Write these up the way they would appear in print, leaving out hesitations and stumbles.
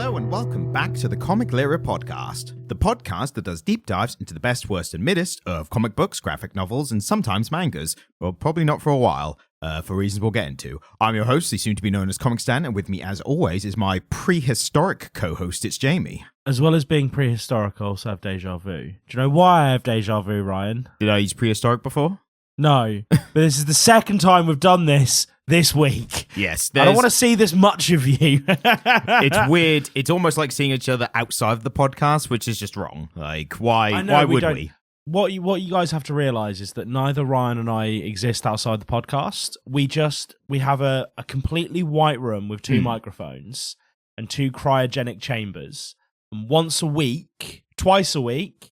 Hello and welcome back to the Comic Lyra podcast, the podcast that does deep dives into the best, worst and middest of comic books, graphic novels and sometimes mangas, well probably not for a while, for reasons we'll get into. I'm your host, the soon to be known as Comic Stan, and with me as always is my prehistoric co-host, it's Jamie. As well as being prehistoric, I also have deja vu. Do you know why I have deja vu, Ryan? Did I use prehistoric before? No, but this is the second time we've done this week. Yes. I don't want to see this much of you. It's weird. It's almost like seeing each other outside of the podcast, which is just wrong. Like, why would we? What you guys have to realise is that neither Ryan and I exist outside the podcast. We have a completely white room with two microphones and two cryogenic chambers. And twice a week,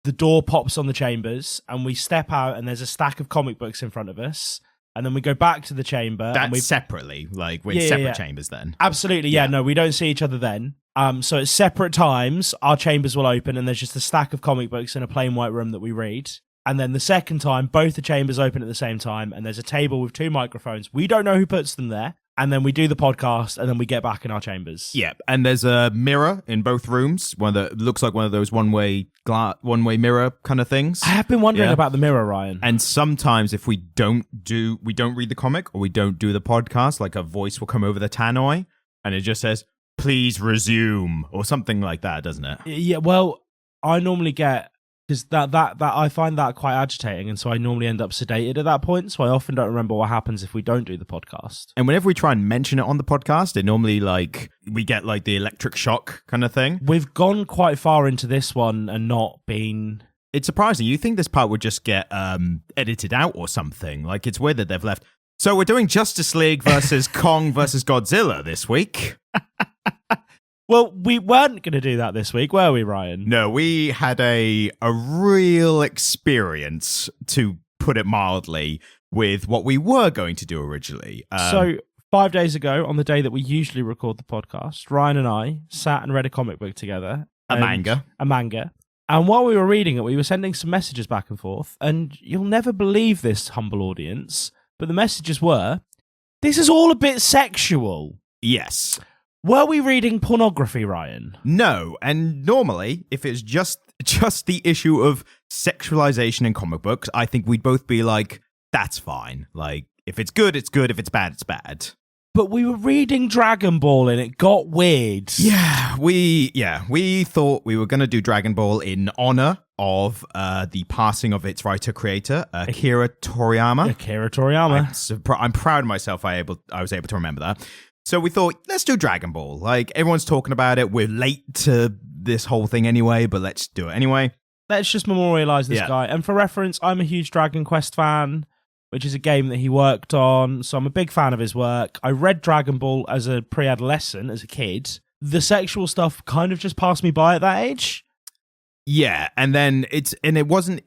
the door pops on the chambers and we step out and there's a stack of comic books in front of us. And then we go back to the chamber. That's separately, like we're in separate chambers then. Absolutely, yeah. No, we don't see each other then. So at separate times, our chambers will open and there's just a stack of comic books in a plain white room that we read. And then the second time, both the chambers open at the same time and there's a table with two microphones. We don't know who puts them there. And then we do the podcast and then we get back in our chambers. Yeah, and there's a mirror in both rooms. One that looks like one of those one-way mirror kind of things. I have been wondering about the mirror, Ryan. And sometimes if we don't read the comic or we don't do the podcast, like a voice will come over the tannoy and it just says, "Please resume," or something like that, doesn't it? Yeah, well, I normally get, because that I find that quite agitating, and so I normally end up sedated at that point, so I often don't remember what happens if we don't do the podcast. And whenever we try and mention it on the podcast, it normally, like, we get, like, the electric shock kind of thing. We've gone quite far into this one and not been... It's surprising. You think this part would just get edited out or something. Like, it's weird that they've left. So we're doing Justice League versus Kong versus Godzilla this week. Well, we weren't going to do that this week, were we, Ryan? No, we had a real experience, to put it mildly, with what we were going to do originally. So 5 days ago, on the day that we usually record the podcast, Ryan and I sat and read a comic book together. A manga. And while we were reading it, we were sending some messages back and forth. And you'll never believe this, humble audience, but the messages were, "This is all a bit sexual." Yes. Were we reading pornography, Ryan? No, and normally, if it's just the issue of sexualization in comic books, I think we'd both be like, that's fine. Like, if it's good, it's good. If it's bad, it's bad. But we were reading Dragon Ball and it got weird. Yeah, we thought we were going to do Dragon Ball in honor of the passing of its writer-creator, Akira Toriyama. I'm proud of myself I was able to remember that. So we thought, let's do Dragon Ball. Like, everyone's talking about it. We're late to this whole thing anyway, but let's do it anyway. Let's just memorialize this guy. And for reference, I'm a huge Dragon Quest fan, which is a game that he worked on. So I'm a big fan of his work. I read Dragon Ball as a pre-adolescent, as a kid. The sexual stuff kind of just passed me by at that age. Yeah, and then it wasn't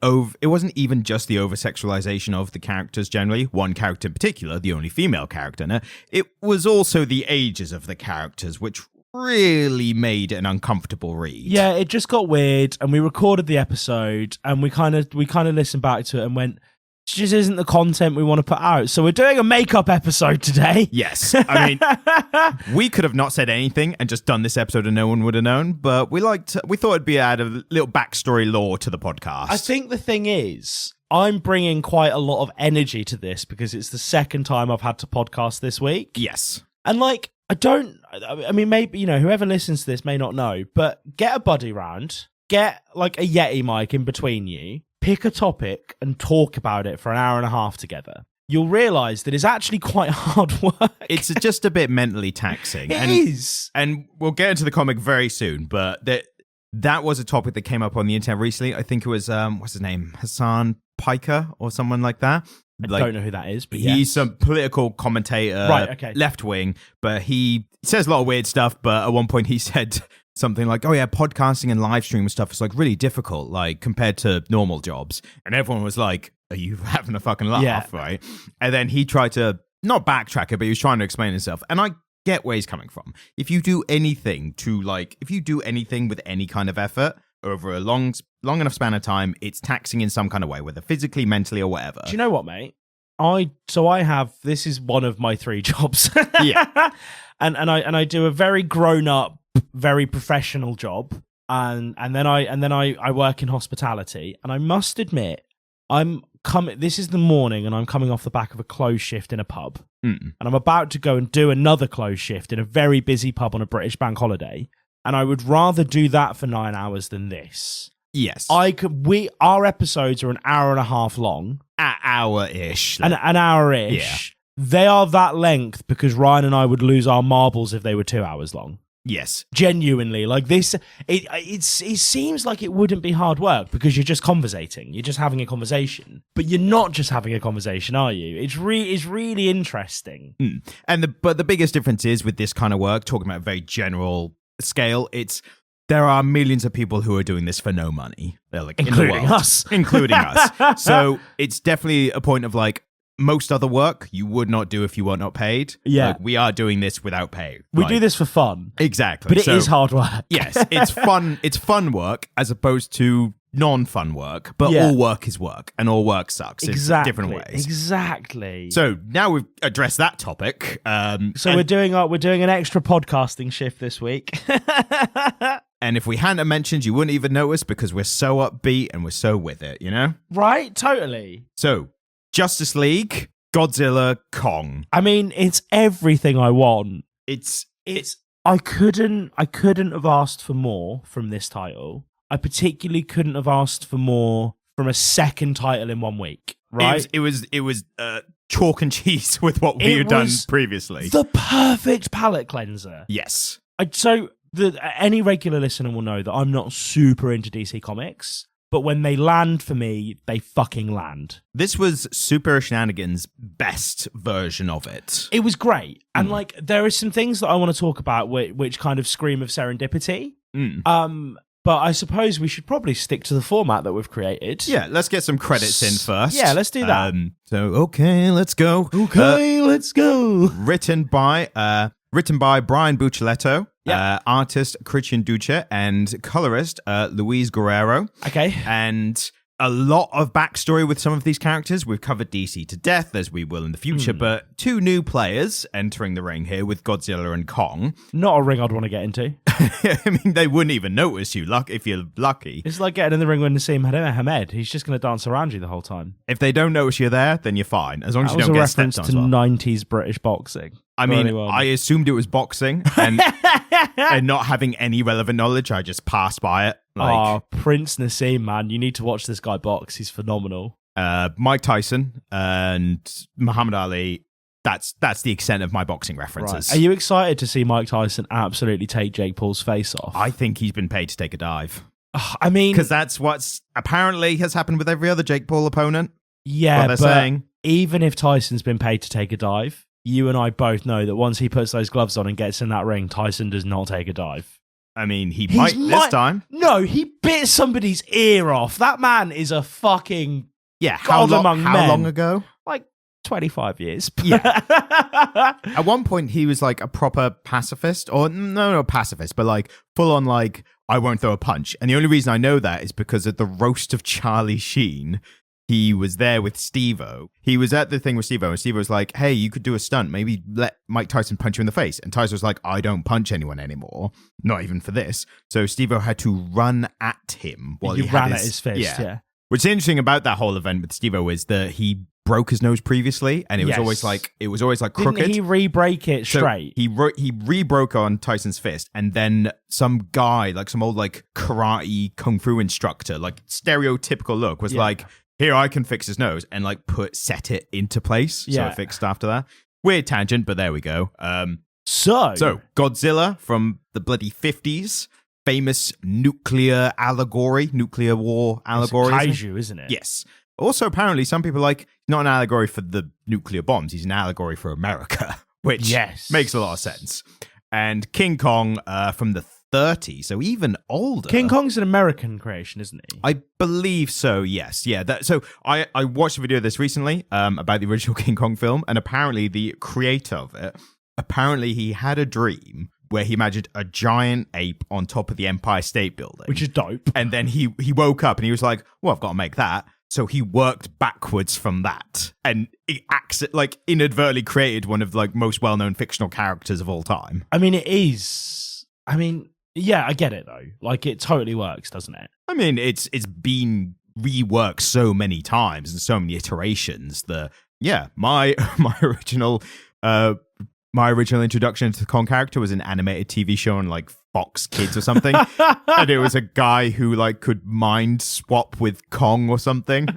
even just the over-sexualization of the characters generally, one character in particular, the only female character in it. It was also the ages of the characters, which really made it an uncomfortable read. Yeah, it just got weird, and we recorded the episode, and we kind of listened back to it and went, this just isn't the content we want to put out. So we're doing a makeup episode today. Yes. I mean, we could have not said anything and just done this episode and no one would have known, but we thought it'd be add a little backstory lore to the podcast. I think the thing is, I'm bringing quite a lot of energy to this because it's the second time I've had to podcast this week. Yes. And like, maybe, whoever listens to this may not know, but get a buddy round, get like a Yeti mic in between you, pick a topic and talk about it for an hour and a half together. You'll realise that it's actually quite hard work. It's just a bit mentally taxing. It is. And we'll get into the comic very soon, but that was a topic that came up on the internet recently. I think it was, what's his name? Hassan Piker or someone like that. I don't know who that is, but he's some political commentator, right? Okay, left wing, but he says a lot of weird stuff. But at one point, he said something like, "Oh yeah, podcasting and live stream stuff is like really difficult, like compared to normal jobs." And everyone was like, "Are you having a fucking laugh?" Right? And then he tried to not backtrack it, but he was trying to explain himself. And I get where he's coming from. If you do anything with any kind of effort over a long enough span of time, it's taxing in some kind of way, whether physically, mentally, or whatever. Do you know what, mate? This is one of my 3 jobs. Yeah. And I do a very grown up very professional job, and then I work in hospitality, and I must admit, this is the morning, and I'm coming off the back of a close shift in a pub, and I'm about to go and do another close shift in a very busy pub on a British bank holiday, and I would rather do that for 9 hours than this. Yes. Our episodes are an hour and a half long. An hour-ish. An hour-ish. Yeah. They are that length because Ryan and I would lose our marbles if they were 2 hours long. Yes. Genuinely. Like this, it seems like it wouldn't be hard work because you're just conversating. You're just having a conversation. But you're not just having a conversation, are you? It's really interesting. But the biggest difference is with this kind of work, talking about a very general scale, there are millions of people who are doing this for no money. They're like, including us. Including us. So it's definitely a point of like, most other work you would not do if you were not paid. Yeah. Like, we are doing this without pay. We do this for fun. Exactly. But it is hard work. Yes, it's fun. It's fun work as opposed to non-fun work. But all work is work, and all work sucks in different ways. Exactly. So now we've addressed that topic. We're doing an extra podcasting shift this week. And if we hadn't mentioned, you wouldn't even notice because we're so upbeat and we're so with it, you know? Right? Totally. So, Justice League, Godzilla, Kong. I mean, it's everything I want. I couldn't have asked for more from this title. I particularly couldn't have asked for more from a second title in 1 week. Right? It was chalk and cheese with what we had done previously. The perfect palate cleanser. Yes. Any regular listener will know that I'm not super into DC Comics. But when they land for me, they fucking land. This was Super Shenanigans' best version of it. It was great. And like, there are some things that I want to talk about which kind of scream of serendipity. But I suppose we should probably stick to the format that we've created. Yeah, let's get some credits in first. Yeah, let's do that. Okay, let's go. Let's go. Written by Brian Buccellato. Artist Christian Duce and colorist Luis Guerrero. Okay. And a lot of backstory with some of these characters. We've covered DC to death, as we will in the future, but 2 new players entering the ring here with Godzilla and Kong. Not a ring I'd want to get into. I mean, they wouldn't even notice you if you're lucky. It's like getting in the ring with Nassim Hamed. He's just going to dance around you the whole time. If they don't notice you're there, then you're fine. As long as you don't get stepped on. That was a reference to 90s British boxing. I mean, I assumed it was boxing, and not having any relevant knowledge, I just passed by it. Prince Nassim, man, you need to watch this guy box. He's phenomenal. Mike Tyson and Muhammad Ali. That's the extent of my boxing references. Right. Are you excited to see Mike Tyson absolutely take Jake Paul's face off? I think he's been paid to take a dive. I mean, because that's what's apparently has happened with every other Jake Paul opponent. Yeah, but saying. Even if Tyson's been paid to take a dive, you and I both know that once he puts those gloves on and gets in that ring, Tyson does not take a dive. I mean, he might this time. No, he bit somebody's ear off. That man is a fucking how long ago? Like 25 years. Yeah. At one point, he was like a proper pacifist, or no pacifist, but like full on like, I won't throw a punch. And the only reason I know that is because at the roast of Charlie Sheen, he was there with Steve-O. He was at the thing with Steve-O, and Steve-O was like, hey, you could do a stunt. Maybe let Mike Tyson punch you in the face. And Tyson was like, I don't punch anyone anymore. Not even for this. So Steve-O had to run at him while he ran at his fist, yeah. What's interesting about that whole event with Steve-O is that he broke his nose previously, and it was always like crooked. Didn't he re-break it straight? So he re-broke on Tyson's fist, and then some guy, like some old like karate kung fu instructor, like stereotypical look, was like, here, I can fix his nose, and like set it into place. So it fixed after that. Weird tangent, but there we go. So Godzilla from the bloody 50s, famous nuclear war allegory. It's kaiju, isn't it? Yes. Also, apparently, some people like not an allegory for the nuclear bombs. He's an allegory for America, which makes a lot of sense. And King Kong from the 30s, so even older. King Kong's an American creation, isn't he? I believe so, yes. Yeah. So I watched a video of this recently about the original King Kong film, and apparently the creator of it, he had a dream where he imagined a giant ape on top of the Empire State Building. Which is dope. And then he woke up and he was like, well, I've got to make that. So he worked backwards from that, and it inadvertently created one of like most well-known fictional characters of all time. I mean, it is I mean, yeah, I get it though. Like, it totally works, doesn't it? I mean, it's been reworked so many times and so many iterations that, yeah, my original introduction to the Kong character was an animated TV show on like Fox Kids or something. And it was a guy who like could mind swap with Kong or something.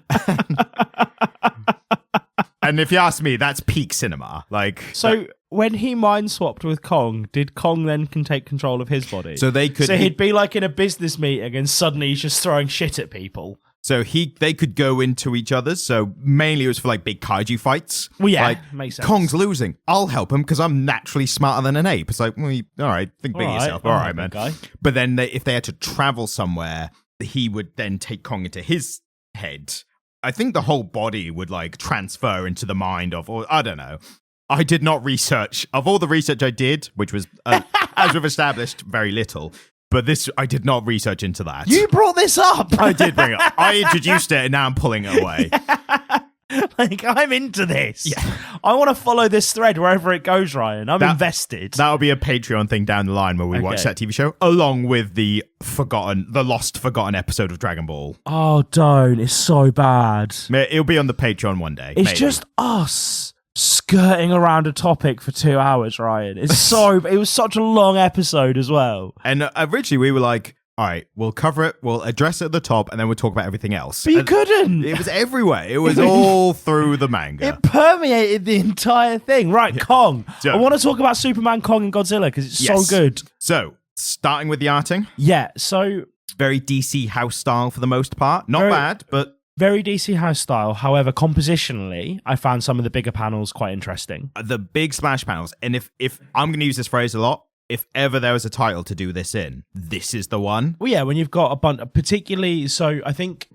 And if you ask me, that's peak cinema. Like, so when he mind swapped with Kong, did Kong then can take control of his body? So they could. So he'd be like in a business meeting, and suddenly he's just throwing shit at people. So they could go into each other's. So mainly it was for like big kaiju fights. Well, yeah, like, makes sense. Kong's losing. I'll help him because I'm naturally smarter than an ape. It's like, well, all right, think big of yourself. All right, man. Guy. But then if they had to travel somewhere, he would then take Kong into his head. I think the whole body would like transfer into the mind of, or I don't know. I did not research. Of all the research I did, which was, as we've established, very little. But I did not research into that. You brought this up. I did bring it up. I introduced it and now I'm pulling it away. Like, I'm into this. Yeah. I want to follow this thread wherever it goes, Ryan. I'm invested. That'll be a Patreon thing down the line where we watch that TV show, along with the lost forgotten episode of Dragon Ball. Oh, don't. It's so bad. It'll be on the Patreon one day. It's maybe. just us skirting around a topic for 2 hours, Ryan. It was such a long episode as well. And originally we were like, all right, we'll cover it, we'll address it at the top, and then we'll talk about everything else. But you couldn't. It was everywhere. It was all through the manga. It permeated the entire thing. Right, yeah. Kong. So, I want to talk about Superman, Kong, and Godzilla because it's so good. So, starting with the arting. Yeah, so... Very DC house style for the most part. Not bad, but... Very DC house style. However, compositionally, I found some of the bigger panels quite interesting. The big splash panels. And if I'm going to use this phrase a lot, if ever there was a title to do this in, this is the one. Well, yeah, when you've got a bunch, particularly, so I think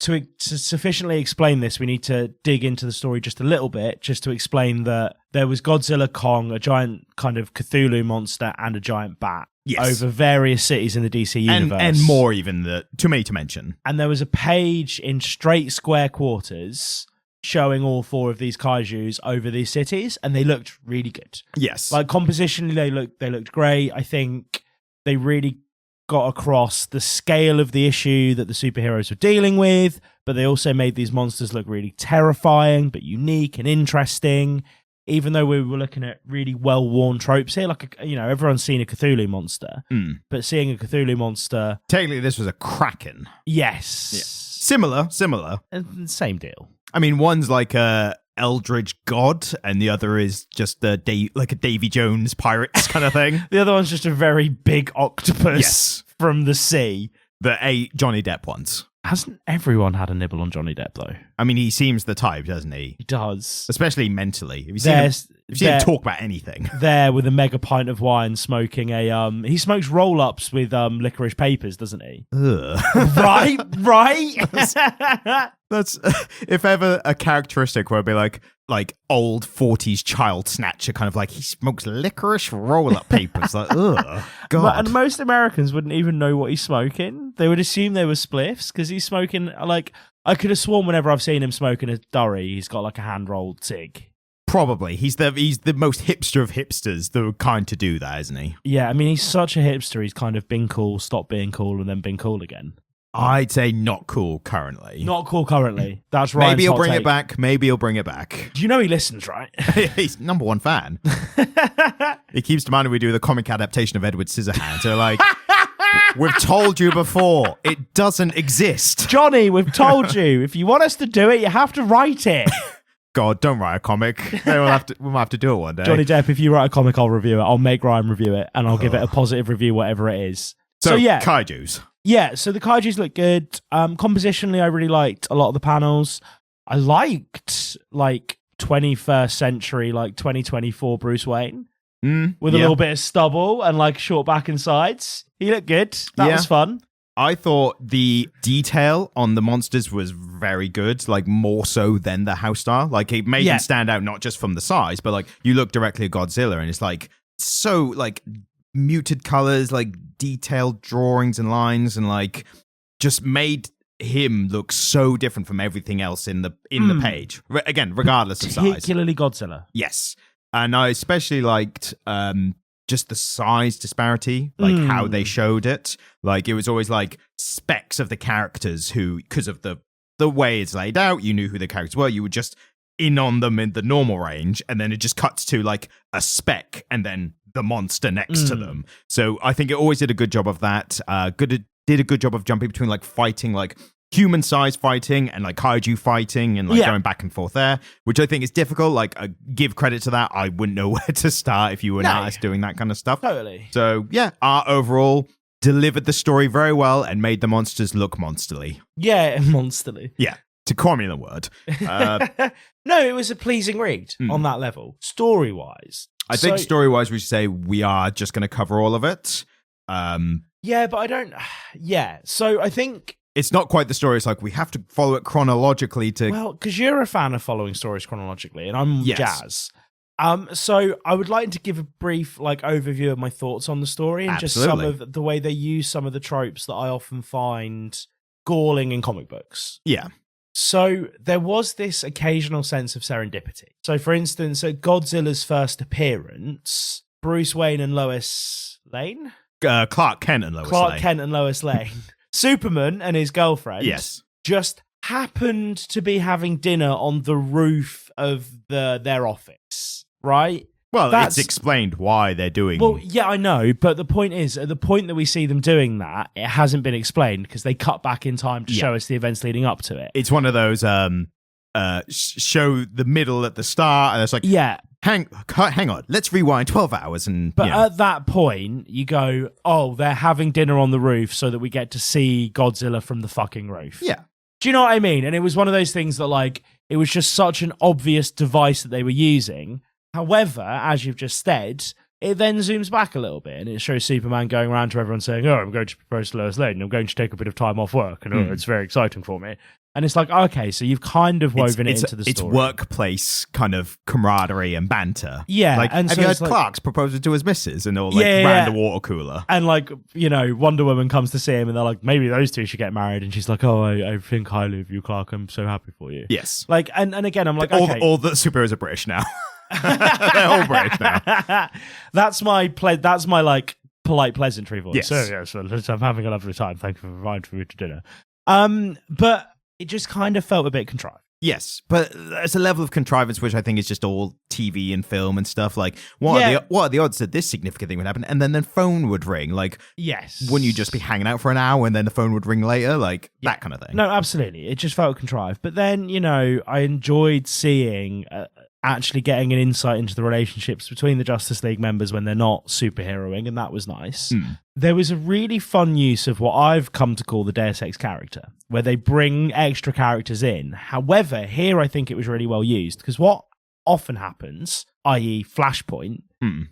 to sufficiently explain this, we need to dig into the story just a little bit, just to explain that there was Godzilla, Kong, a giant kind of Cthulhu monster, and a giant bat. Yes. Over various cities in the DC universe. And more even, too many to mention. And there was a page in straight square quarters showing all 4 of these kaijus over these cities, and they looked really good. Yes. Like, compositionally, they looked great. I think they really got across the scale of the issue that the superheroes were dealing with, but they also made these monsters look really terrifying, but unique and interesting. Even though we were looking at really well-worn tropes here, like, everyone's seen a Cthulhu monster, but seeing a Cthulhu monster... Technically, this was a Kraken. Yes. Yeah. Similar. Same deal. I mean, one's like a eldritch god, and the other is just like a Davy Jones pirates kind of thing. The other one's just a very big octopus from the sea. The Johnny Depp ones. Hasn't everyone had a nibble on Johnny Depp, though? I mean, he seems the type, doesn't he? He does. Especially mentally. Have you seen him talk about anything? There with a mega pint of wine, smoking he smokes roll-ups with licorice papers, doesn't he? Ugh. Right? That's if ever a characteristic where it'd be like old 40s child snatcher, kind of like he smokes licorice roll-up papers. Like, ugh, God. And most Americans wouldn't even know what he's smoking. They would assume they were spliffs because he's smoking, like, I could have sworn whenever I've seen him smoking a durry, he's got like a hand-rolled cig. Probably. He's the most hipster of hipsters, the kind to do that, isn't he? Yeah, I mean, he's such a hipster. He's kind of been cool, stopped being cool, and then been cool again. I'd say not cool currently. Not cool currently. That's right. Maybe he'll bring it back. Maybe he'll bring it back. Do you know he listens, right? He's #1 fan. He keeps demanding we do the comic adaptation of Edward Scissorhands. So like, we've told you before, it doesn't exist. Johnny, we've told you. If you want us to do it, you have to write it. God, don't write a comic. We'll have to do it one day. Johnny Depp, if you write a comic, I'll review it. I'll make Ryan review it, and I'll give it a positive review, whatever it is. So yeah. Kaijus. Yeah, so the kaijus look good. Compositionally, I really liked a lot of the panels. I liked, like, 21st century, like, 2024 Bruce Wayne. With a little bit of stubble and, like, short back and sides. He looked good. That was fun. I thought the detail on the monsters was very good, like, more so than the house style. Like, it made them stand out not just from the size, but, like, you look directly at Godzilla and it's, like, so, like... muted colors, like detailed drawings and lines, and like just made him look so different from everything else in the page. Again, regardless of size. Particularly Godzilla. Yes. And I especially liked just the size disparity, like how they showed it. Like it was always like specks of the characters who, because of the way it's laid out, you knew who the characters were. You were just in on them in the normal range, and then it just cuts to like a speck and then the monster next to them. So I think it always did a good job of that. Did a good job of jumping between like fighting, like human size fighting and like kaiju fighting and like going back and forth there, which I think is difficult. Like, give credit to that. I wouldn't know where to start if you were an artist doing that kind of stuff. Totally. So yeah, art overall delivered the story very well and made the monsters look monsterly. Yeah, monsterly. Yeah, to coin me the word. No, it was a pleasing read on that level. Story-wise. I think story-wise, we should say we are just going to cover all of it. Yeah, but I don't... Yeah, so I think... It's not quite the story. It's like we have to follow it chronologically to... Well, because you're a fan of following stories chronologically, and I'm Jazz. So I would like to give a brief like overview of my thoughts on the story and just some of the way they use some of the tropes that I often find galling in comic books. Yeah. So there was this occasional sense of serendipity. So for instance, at Godzilla's first appearance, Bruce Wayne and Lois Lane? Clark Kent and Lois Lane. Superman and his girlfriend just happened to be having dinner on the roof of their office, right? Well, it's explained why they're doing... Well, yeah, I know, but the point is, at the point that we see them doing that, it hasn't been explained because they cut back in time to show us the events leading up to it. It's one of those show the middle at the start, and it's like... Yeah. Hang on, let's rewind 12 hours and... But at that point, you go, oh, they're having dinner on the roof so that we get to see Godzilla from the fucking roof. Yeah. Do you know what I mean? And it was one of those things that, like, it was just such an obvious device that they were using. However, as you've just said, it then zooms back a little bit and it shows Superman going around to everyone saying, oh, I'm going to propose to Lois Lane and I'm going to take a bit of time off work and it's very exciting for me. And it's like, okay, so you've kind of woven it into the story. It's workplace kind of camaraderie and banter. Yeah. Like, and have so you heard Clark's proposal to his missus and all, the water cooler? And, like, you know, Wonder Woman comes to see him and they're like, maybe those two should get married. And she's like, oh, I think highly of you, Clark. I'm so happy for you. Yes. Like, and again, I'm like, okay. All the superheroes are British now. They're all British now. That's my like, polite pleasantry voice. Yes. So I'm having a lovely time. Thank you for inviting me to dinner. But it just kind of felt a bit contrived. Yes, but there's a level of contrivance which I think is just all TV and film and stuff. Like, what are the odds that this significant thing would happen? And then the phone would ring. Like, yes, wouldn't you just be hanging out for an hour and then the phone would ring later? Like, that kind of thing. No, absolutely. It just felt contrived. But then, you know, I enjoyed seeing... actually getting an insight into the relationships between the Justice League members when they're not superheroing, and that was nice. There was a really fun use of what I've come to call the Deus Ex character, where they bring extra characters in. However, here I think it was really well used, because what often happens, i.e. Flashpoint,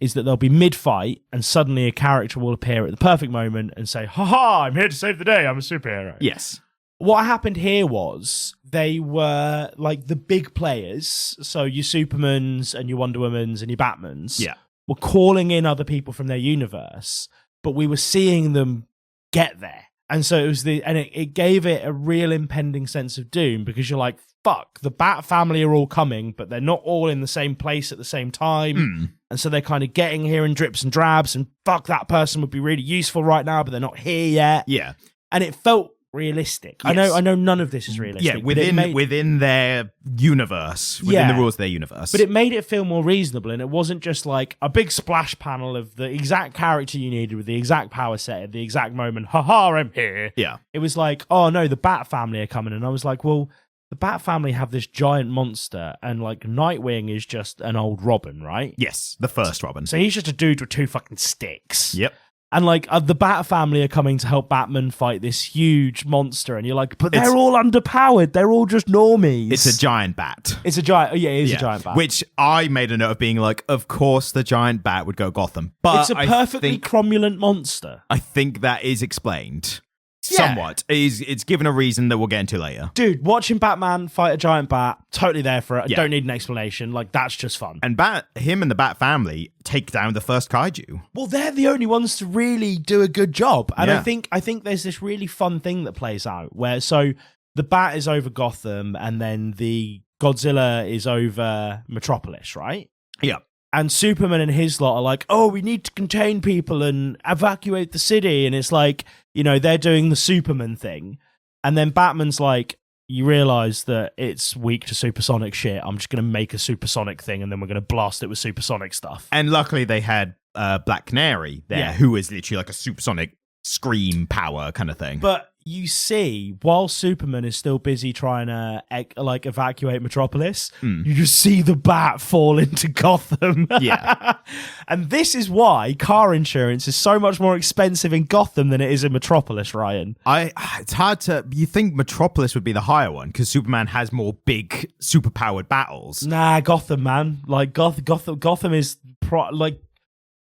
is that they'll be mid-fight and suddenly a character will appear at the perfect moment and say, ha-ha, I'm here to save the day, I'm a superhero. Yes. What happened here was they were like the big players, so your Supermans and your Wonder Womans and your Batmans were calling in other people from their universe, but we were seeing them get there. And so it gave it a real impending sense of doom, because you're like, fuck, the Bat family are all coming, but they're not all in the same place at the same time. And so they're kind of getting here in drips and drabs, and fuck, that person would be really useful right now, but they're not here yet. Yeah. And it felt realistic. Yes. I know none of this is realistic. Yeah, within their universe, within the rules of their universe. But it made it feel more reasonable, and it wasn't just like a big splash panel of the exact character you needed with the exact power set at the exact moment. Ha, I'm here. Yeah. It was like, oh no, the Bat family are coming, and I was like, well, the Bat family have this giant monster, and like Nightwing is just an old Robin, right? Yes, the first Robin. So he's just a dude with two fucking sticks. Yep. And like the Bat family are coming to help Batman fight this huge monster, and you're like, but they're all underpowered. They're all just normies. It's a giant bat. It's a giant. It is a giant bat. Which I made a note of being like, of course the giant bat would go Gotham, but it's a perfectly cromulent monster. I think that is explained. Somewhat. It's given a reason that we'll get into later. Dude, watching Batman fight a giant bat, totally there for it. I don't need an explanation. Like, that's just fun. And him and the Bat family take down the first kaiju. Well, they're the only ones to really do a good job. And I think there's this really fun thing that plays out where, so the Bat is over Gotham and then the Godzilla is over Metropolis, right? Yeah. And Superman and his lot are like, oh, we need to contain people and evacuate the city. And it's like, they're doing the Superman thing. And then Batman's like, you realize that it's weak to supersonic shit. I'm just going to make a supersonic thing and then we're going to blast it with supersonic stuff. And luckily they had Black Canary there, who is literally like a supersonic scream power kind of thing. But you see, while Superman is still busy trying to evacuate Metropolis, you just see the bat fall into Gotham. Yeah. And this is why car insurance is so much more expensive in Gotham than it is in Metropolis, Ryan. It's hard to... You think Metropolis would be the higher one because Superman has more big, superpowered battles. Nah, Gotham, man. Like, Gotham is...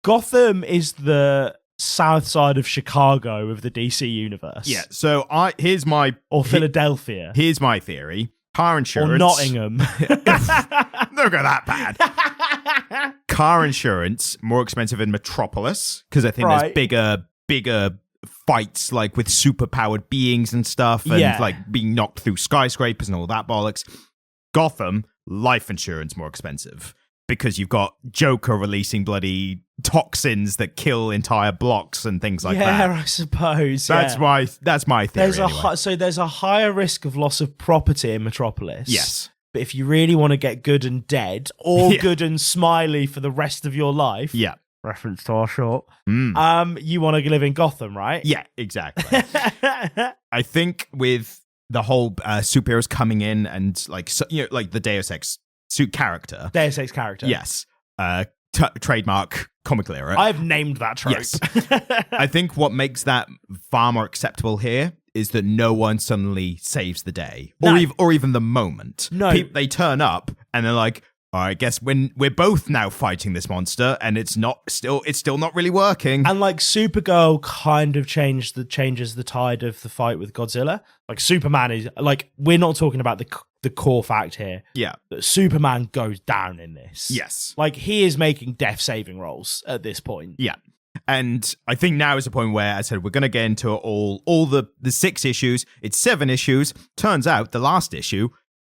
Gotham is the south side of Chicago of the DC universe. Yeah, so here's my... Or Philadelphia. Here's my theory. Car insurance... Or Nottingham. Don't go that bad. Car insurance, more expensive in Metropolis, because I think there's bigger fights, like with superpowered beings and stuff, and like being knocked through skyscrapers and all that bollocks. Gotham, life insurance more expensive. Because you've got Joker releasing bloody toxins that kill entire blocks and things like that. Yeah, I suppose. That's my theory. There's a higher risk of loss of property in Metropolis. Yes. But if you really want to get good and dead, or good and smiley for the rest of your life, reference to our short, you want to live in Gotham, right? Yeah, exactly. I think with the whole superheroes coming in and like the Deus Ex character. Deus Ex character. Yes. Trademark comic era. I've named that trope. Yes. I think what makes that far more acceptable here is that no one suddenly saves the day. No. Or even the moment. No. They turn up and they're like, all right, I guess when we're both now fighting this monster and it's still not really working. And like Supergirl kind of changes the tide of the fight with Godzilla. Like Superman is like, we're not talking about the core fact here. Yeah. That Superman goes down in this. Yes. Like he is making death saving rolls at this point. Yeah. And I think now is the point where I said we're going to get into all the 6 issues. It's 7 issues. Turns out the last issue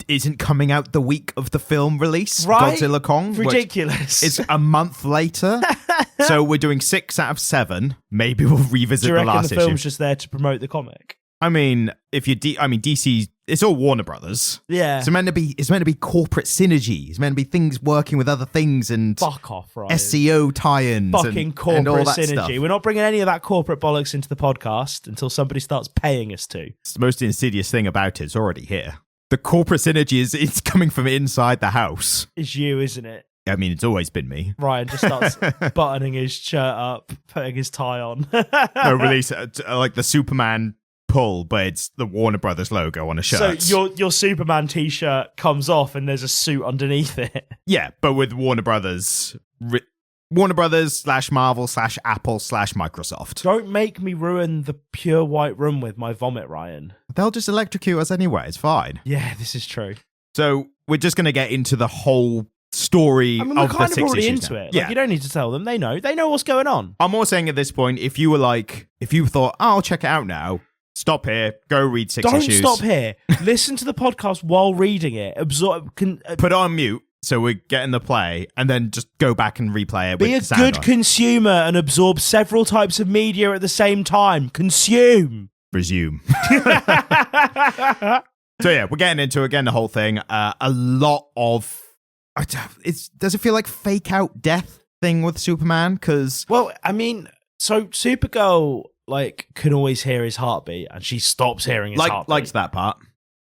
isn't coming out the week of the film release, right? Godzilla Kong. Ridiculous. It's a month later. So we're doing 6 out of 7. Maybe we'll revisit the last issue. The film's just there to promote the comic? I mean, DC, it's all Warner Brothers. Yeah. It's meant to be corporate synergy. It's meant to be things working with other things and fuck off, right? SEO tie-ins fucking corporate and all that synergy. Stuff. We're not bringing any of that corporate bollocks into the podcast until somebody starts paying us to. It's the most insidious thing about it. It's already here. The corporate synergy it's coming from inside the house. It's you, isn't it? I mean, it's always been me. Ryan just starts buttoning his shirt up, putting his tie on. No, release like the Superman pull, but it's the Warner Brothers logo on a shirt. So your Superman t-shirt comes off and there's a suit underneath it. Yeah, but with Warner Brothers / Marvel / Apple / Microsoft. Don't make me ruin the pure white room with my vomit, Ryan. They'll just electrocute us anyway. It's fine. Yeah, this is true. So we're just going to get into the whole story of the 6 issues. We're kind of already into now. it. Yeah. Like, you don't need to tell them. They know what's going on. I'm more saying at this point, if you thought, I'll check it out now, stop here, go read 6 issues. Don't stop here. Listen to the podcast while reading it. Put it on mute so we're getting the play, and then just go back and replay it. Be a good consumer and absorb several types of media at the same time. Consume. Presume. So yeah, we're getting into again the whole thing. A lot of does it feel like fake out death thing with Superman? Because I mean, so Supergirl can always hear his heartbeat, and she stops hearing his heartbeat. Liked that part.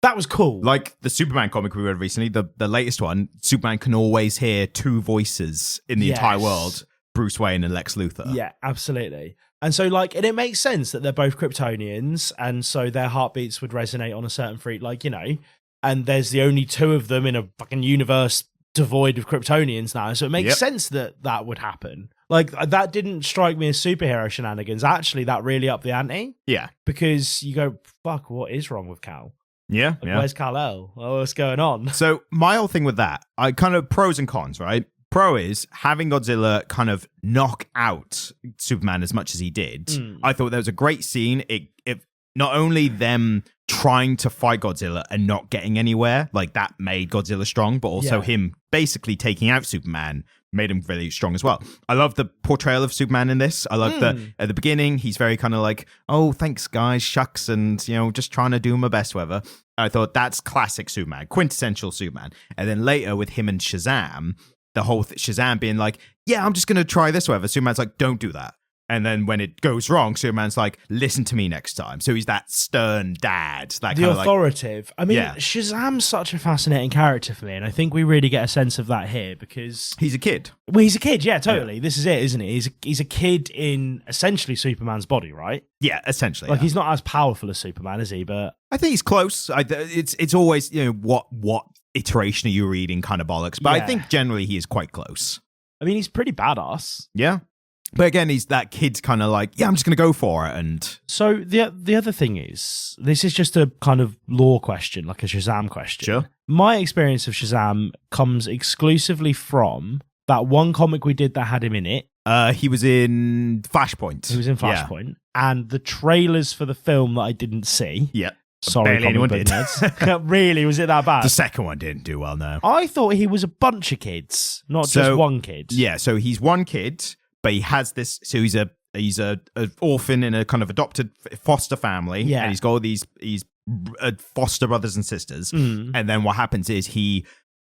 That was cool. Like the Superman comic we read recently, the latest one, Superman can always hear 2 voices in the entire world, Bruce Wayne and Lex Luthor. Yeah, absolutely. And so, and it makes sense that they're both Kryptonians, and so their heartbeats would resonate on a certain frequency, and there's the only 2 of them in a fucking universe devoid of Kryptonians now, so it makes sense that would happen. That didn't strike me as superhero shenanigans. Actually, that really upped the ante. Yeah. Because you go, fuck, what is wrong with Kal? Yeah. Where's Kal-El? What's going on? So my whole thing with that, I kind of pros and cons, right? Pro is having Godzilla kind of knock out Superman as much as he did. I thought that was a great scene. It not only them trying to fight Godzilla and not getting anywhere, like that made Godzilla strong, but also him basically taking out Superman made him really strong as well. I love the portrayal of Superman in this. I love that at the beginning, he's very kind of like, oh, thanks guys, shucks, and, you know, just trying to do my best, whatever. I thought that's classic Superman, quintessential Superman. And then later with him and Shazam, the whole Shazam being like, yeah, I'm just going to try this, whatever. Superman's like, don't do that. And then when it goes wrong, Superman's like, listen to me next time. So he's that stern dad. That the authoritative. I mean, Shazam's such a fascinating character for me. And I think we really get a sense of that here because... he's a kid. Well, he's a kid. Yeah, totally. Yeah. This is it, isn't it? He's a kid in essentially Superman's body, right? Yeah, essentially. Like, he's not as powerful as Superman, is he? But I think he's close. It's always, you know, what iteration are you reading kind of bollocks. But I think generally he is quite close. I mean, he's pretty badass. Yeah. But again, he's that kid's kind of like, yeah, I'm just going to go for it. And so the other thing is, this is just a kind of lore question, like a Shazam question. Sure. My experience of Shazam comes exclusively from that one comic we did that had him in it. He was in Flashpoint. He was in Flashpoint. Yeah. And the trailers for the film that I didn't see. Yeah. Sorry, barely anyone did. Really? Was it that bad? The second one didn't do well, no. I thought he was a bunch of kids, not just one kid. Yeah, so he's one kid. But he has this, so he's a orphan in a kind of adopted foster family, and he's got all these foster brothers and sisters. And then what happens is he,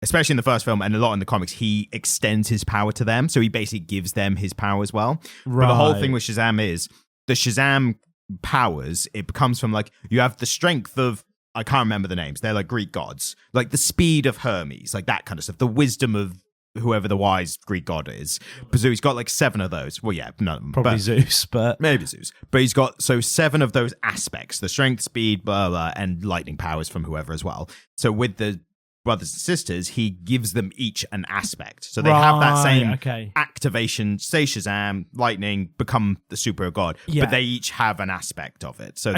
especially in the first film and a lot in the comics, he extends his power to them. So he basically gives them his power as well. Right. But the whole thing with Shazam is the Shazam powers. It becomes from like you have the strength of, I can't remember the names. They're like Greek gods, like the speed of Hermes, like that kind of stuff. The wisdom of whoever the wise Greek god is. So he's got like 7 of those. Well, yeah, none of them. Probably Zeus, but... maybe Zeus. But he's got 7 of those aspects, the strength, speed, blah, blah, and lightning powers from whoever as well. So with the brothers and sisters, he gives them each an aspect. So they have that same activation, say Shazam, lightning, become the super god, but they each have an aspect of it. So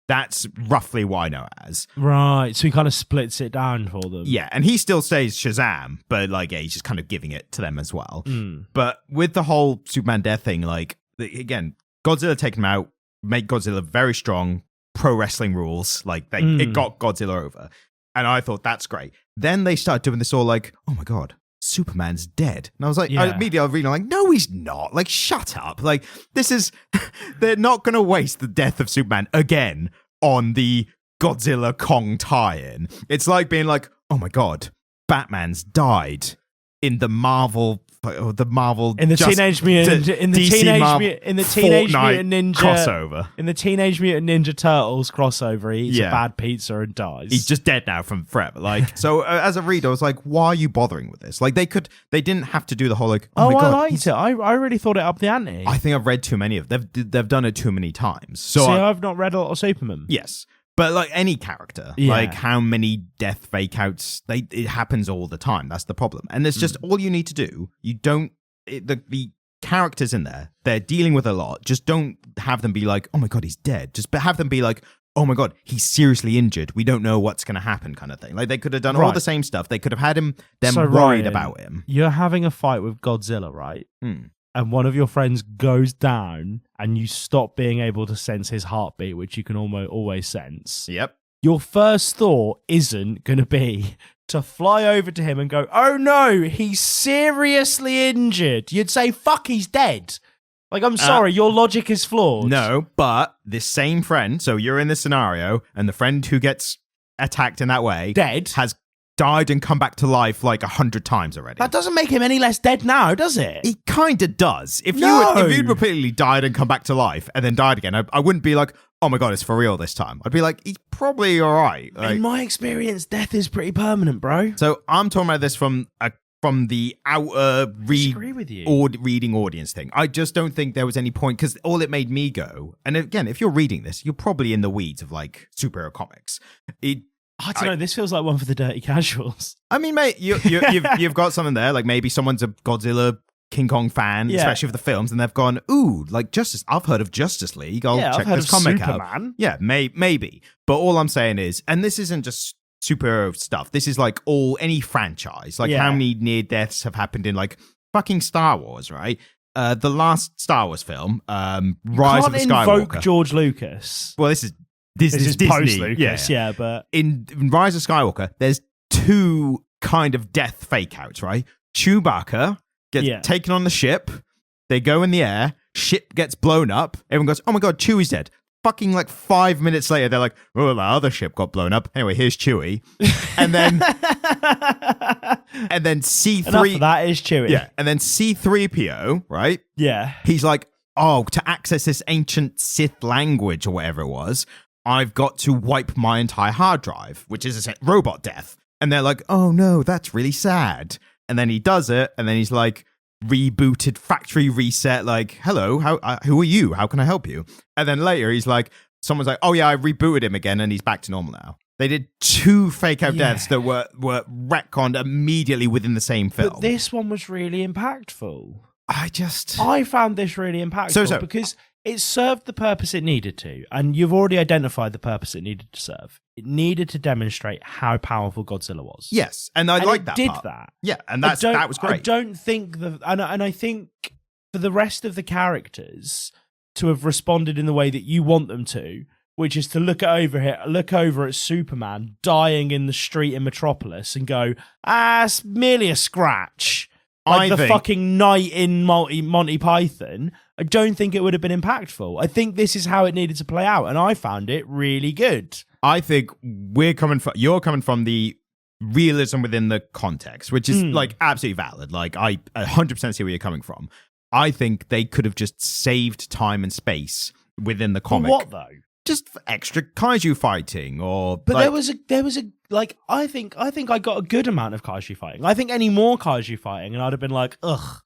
that's roughly what I know it as. Right, so he kind of splits it down for them. Yeah, and he still says Shazam, but like, he's just kind of giving it to them as well. But with the whole Superman death thing, like, again, Godzilla taking him out, make Godzilla very strong, pro wrestling rules, like, it got Godzilla over. And I thought, that's great. Then they started doing this all like, oh my God, Superman's dead. And I was like, immediately I was reading like, no, he's not. Like, shut up. Like, this is, they're not going to waste the death of Superman again on the Godzilla Kong tie-in. It's like being like, oh my God, Batman's died in the Marvel in the Teenage Mutant Ninja crossover. In the Teenage Mutant Ninja Turtles crossover, he eats a bad pizza and dies. He's just dead now from forever. Like, so as a reader, I was like, why are you bothering with this? Like, they didn't have to do the whole like, oh my God, I liked it. I really thought it up the ante. I think I've read too many of them. They've done it too many times. So I've not read a lot of Superman. Yes. But like any character, like how many death fake outs, it happens all the time. That's the problem. And it's just all you need to do. You don't, the characters in there, they're dealing with a lot. Just don't have them be like, oh my God, he's dead. Just have them be like, oh my God, he's seriously injured. We don't know what's going to happen kind of thing. Like they could have done all the same stuff. They could have had them worried Ryan, about him. You're having a fight with Godzilla, right? And one of your friends goes down and you stop being able to sense his heartbeat, which you can always sense. Yep. Your first thought isn't going to be to fly over to him and go, oh no, he's seriously injured. You'd say, fuck, he's dead. Like, I'm sorry, your logic is flawed. No, but this same friend, so you're in this scenario, and the friend who gets attacked in that way has died and come back to life like 100 times already. That doesn't make him any less dead now, does it? He kind of does. If you'd repeatedly died and come back to life and then died again, I wouldn't be like, oh my God, it's for real this time. I'd be like, he's probably all right. Like, in my experience, death is pretty permanent, bro. So I'm talking about this from the outer reading audience thing. I just don't think there was any point, because all it made me go, and again, if you're reading this, you're probably in the weeds of like superhero comics. I don't know. This feels like one for the dirty casuals. I mean, mate, you've got something there. Like maybe someone's a Godzilla King Kong fan, especially for the films, and they've gone, ooh, like Justice. I've heard of Justice League. I'll check this comic out. Yeah, maybe. But all I'm saying is, and this isn't just superhero stuff. This is like any franchise. Like how many near deaths have happened in like fucking Star Wars, right? The last Star Wars film, Rise of the Skywalker. Can't invoke George Lucas. Well, this is This is Disney. post-Lucas, yeah, but... In Rise of Skywalker, there's two kind of death fake-outs, right? Chewbacca gets taken on the ship, they go in the air, ship gets blown up, everyone goes, oh my god, Chewie's dead. Fucking like 5 minutes later, they're like, oh, the other ship got blown up. Anyway, here's Chewie. And then C3... Enough of that is Chewie. Yeah, and then C3PO, right? Yeah. He's like, oh, to access this ancient Sith language or whatever it was, I've got to wipe my entire hard drive, which is a robot death. And they're like, oh no, that's really sad. And then he does it, and then he's like, rebooted, factory reset, like, hello, who are you? How can I help you? And then later he's like, someone's like, oh yeah, I rebooted him again, and he's back to normal now. They did two fake out deaths that were retconned immediately within the same film. But this one was really impactful. I found this really impactful because it served the purpose it needed to, and you've already identified the purpose it needed to serve. It needed to demonstrate how powerful Godzilla was. Yes, and I like that did part. That. Yeah, and that was great. I don't think and I think for the rest of the characters to have responded in the way that you want them to, which is to look over at Superman dying in the street in Metropolis and go, it's merely a scratch. Like the fucking knight in Monty Python, I don't think it would have been impactful. I think this is how it needed to play out, and I found it really good. I think you're coming from the realism within the context, which is like absolutely valid. Like I 100% see where you're coming from. I think they could have just saved time and space within the comic. For what though? Just for extra kaiju fighting, but there was a like I think I got a good amount of kaiju fighting. I think any more kaiju fighting, and I'd have been like, ugh.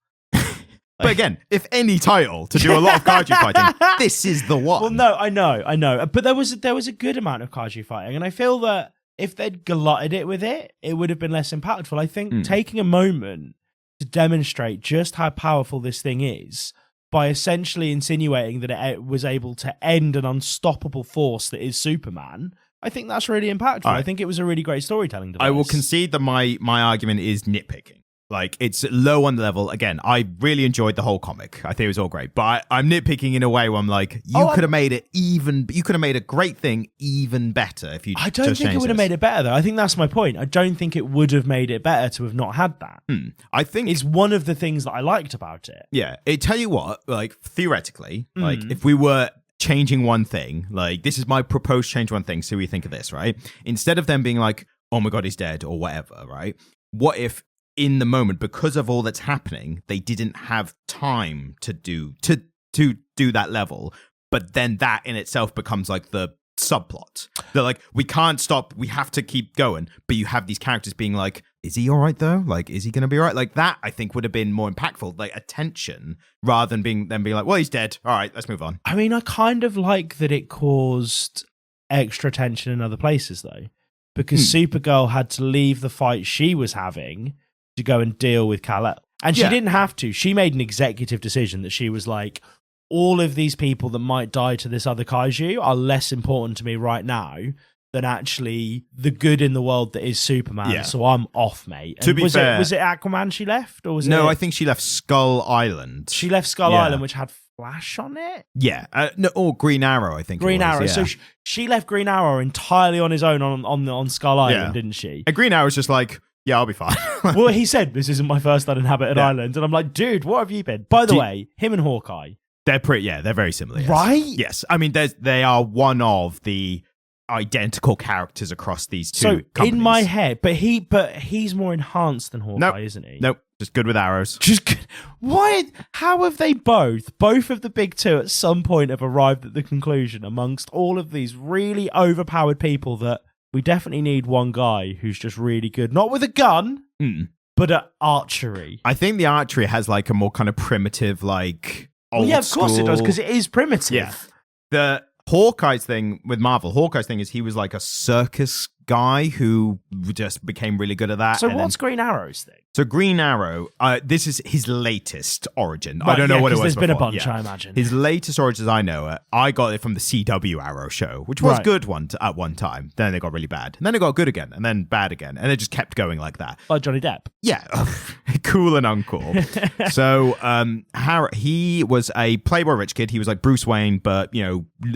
But again, if any title to do a lot of kaiju fighting, this is the one. Well, no, I know, but there was a good amount of kaiju fighting, and I feel that if they'd glutted it with it, it would have been less impactful. I think taking a moment to demonstrate just how powerful this thing is by essentially insinuating that it was able to end an unstoppable force that is Superman, I think that's really impactful. Right. I think it was a really great storytelling device. I will concede that my argument is nitpicking. Like, it's low on the level. Again, I really enjoyed the whole comic. I think it was all great. But I'm nitpicking in a way where I'm like, you could have made a great thing even better if you I don't think it would have made it better, though. I think that's my point. I don't think it would have made it better to have not had that. I think it's one of the things that I liked about it. Yeah. Tell you what, like, theoretically, like, if we were changing one thing, like, this is my proposed change one thing, so we think of this, right? Instead of them being like, oh my God, he's dead, or whatever, right? What if in the moment, because of all that's happening, they didn't have time to do that level, but then that in itself becomes like the subplot. They're like, we can't stop, we have to keep going, but you have these characters being like, is he all right though? Like, is he going to be all right? Like, that I think would have been more impactful, like attention, rather than being like, well, he's dead, all right, let's move on. I mean, I kind of like that it caused extra tension in other places though, because Supergirl had to leave the fight she was having to go and deal with Kal-El. And she didn't have to. She made an executive decision that she was like, all of these people that might die to this other kaiju are less important to me right now than actually the good in the world that is Superman. Yeah. So I'm off, mate. And to be fair, was it Aquaman she left? Or was no, I think she left Skull Island. She left Skull Island, which had Flash on it? Yeah. No, or Green Arrow, I think. Green Arrow. Yeah. So she left Green Arrow entirely on his own on Skull Island, didn't she? And Green Arrow's just like, yeah, I'll be fine. Well, he said, this isn't my first uninhabited island. And I'm like, dude, what have you been? By the way, him and Hawkeye. They're they're very similar. Yes. Right? Yes. I mean, they are one of the identical characters across these two companies. In my head, but he's more enhanced than Hawkeye, isn't he? Nope. Just good with arrows. Just good. Why? How have they both of the big two at some point have arrived at the conclusion amongst all of these really overpowered people that we definitely need one guy who's just really good, not with a gun, but at archery. I think the archery has like a more kind of primitive, like old of course it does, because it is primitive. Yeah. The Hawkeye's thing with Marvel, is he was like a circus guy who just became really good at that. So what's Green Arrow's thing? So Green Arrow, this is his latest origin. I don't know what it was There's been a before. bunch, I imagine. His latest origins, I know, I got it from the CW Arrow show, which was good at one time. Then they got really bad. And then it got good again, and then bad again. And it just kept going like that. Like Johnny Depp. Yeah. Cool and uncool. So he was a playboy rich kid. He was like Bruce Wayne, but,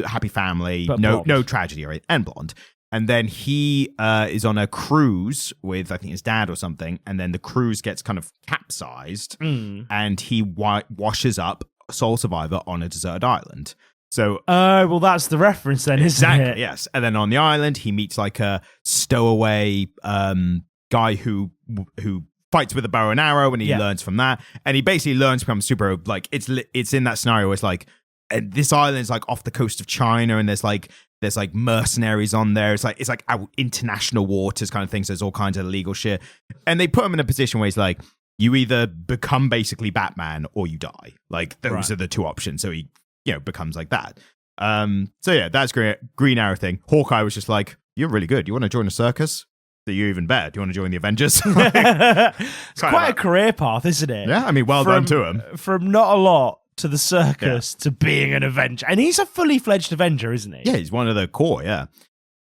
happy family, But no tragedy, right? And blonde. And then he is on a cruise with, I think, his dad or something. And then the cruise gets kind of capsized and he washes up, sole survivor, on a deserted island. So, well, that's the reference then, isn't it? Exactly, yes. And then on the island, he meets like a stowaway guy who fights with a bow and arrow, and he learns from that. And he basically learns to become a superhero. Like, it's in that scenario where it's like, and this island's like off the coast of China, and there's like mercenaries on there. It's like out international waters kind of things. So there's all kinds of illegal shit. And they put him in a position where he's like, you either become basically Batman or you die. Like, those are the two options. So he, becomes like that. So yeah, that's Green Arrow thing. Hawkeye was just like, you're really good. You want to join a circus? So you're even better. Do you want to join the Avengers? It's quite a career path, isn't it? Yeah, I mean, well done to him. From not a lot to the circus to being an Avenger. And he's a fully fledged Avenger, isn't he? Yeah, he's one of the core, yeah.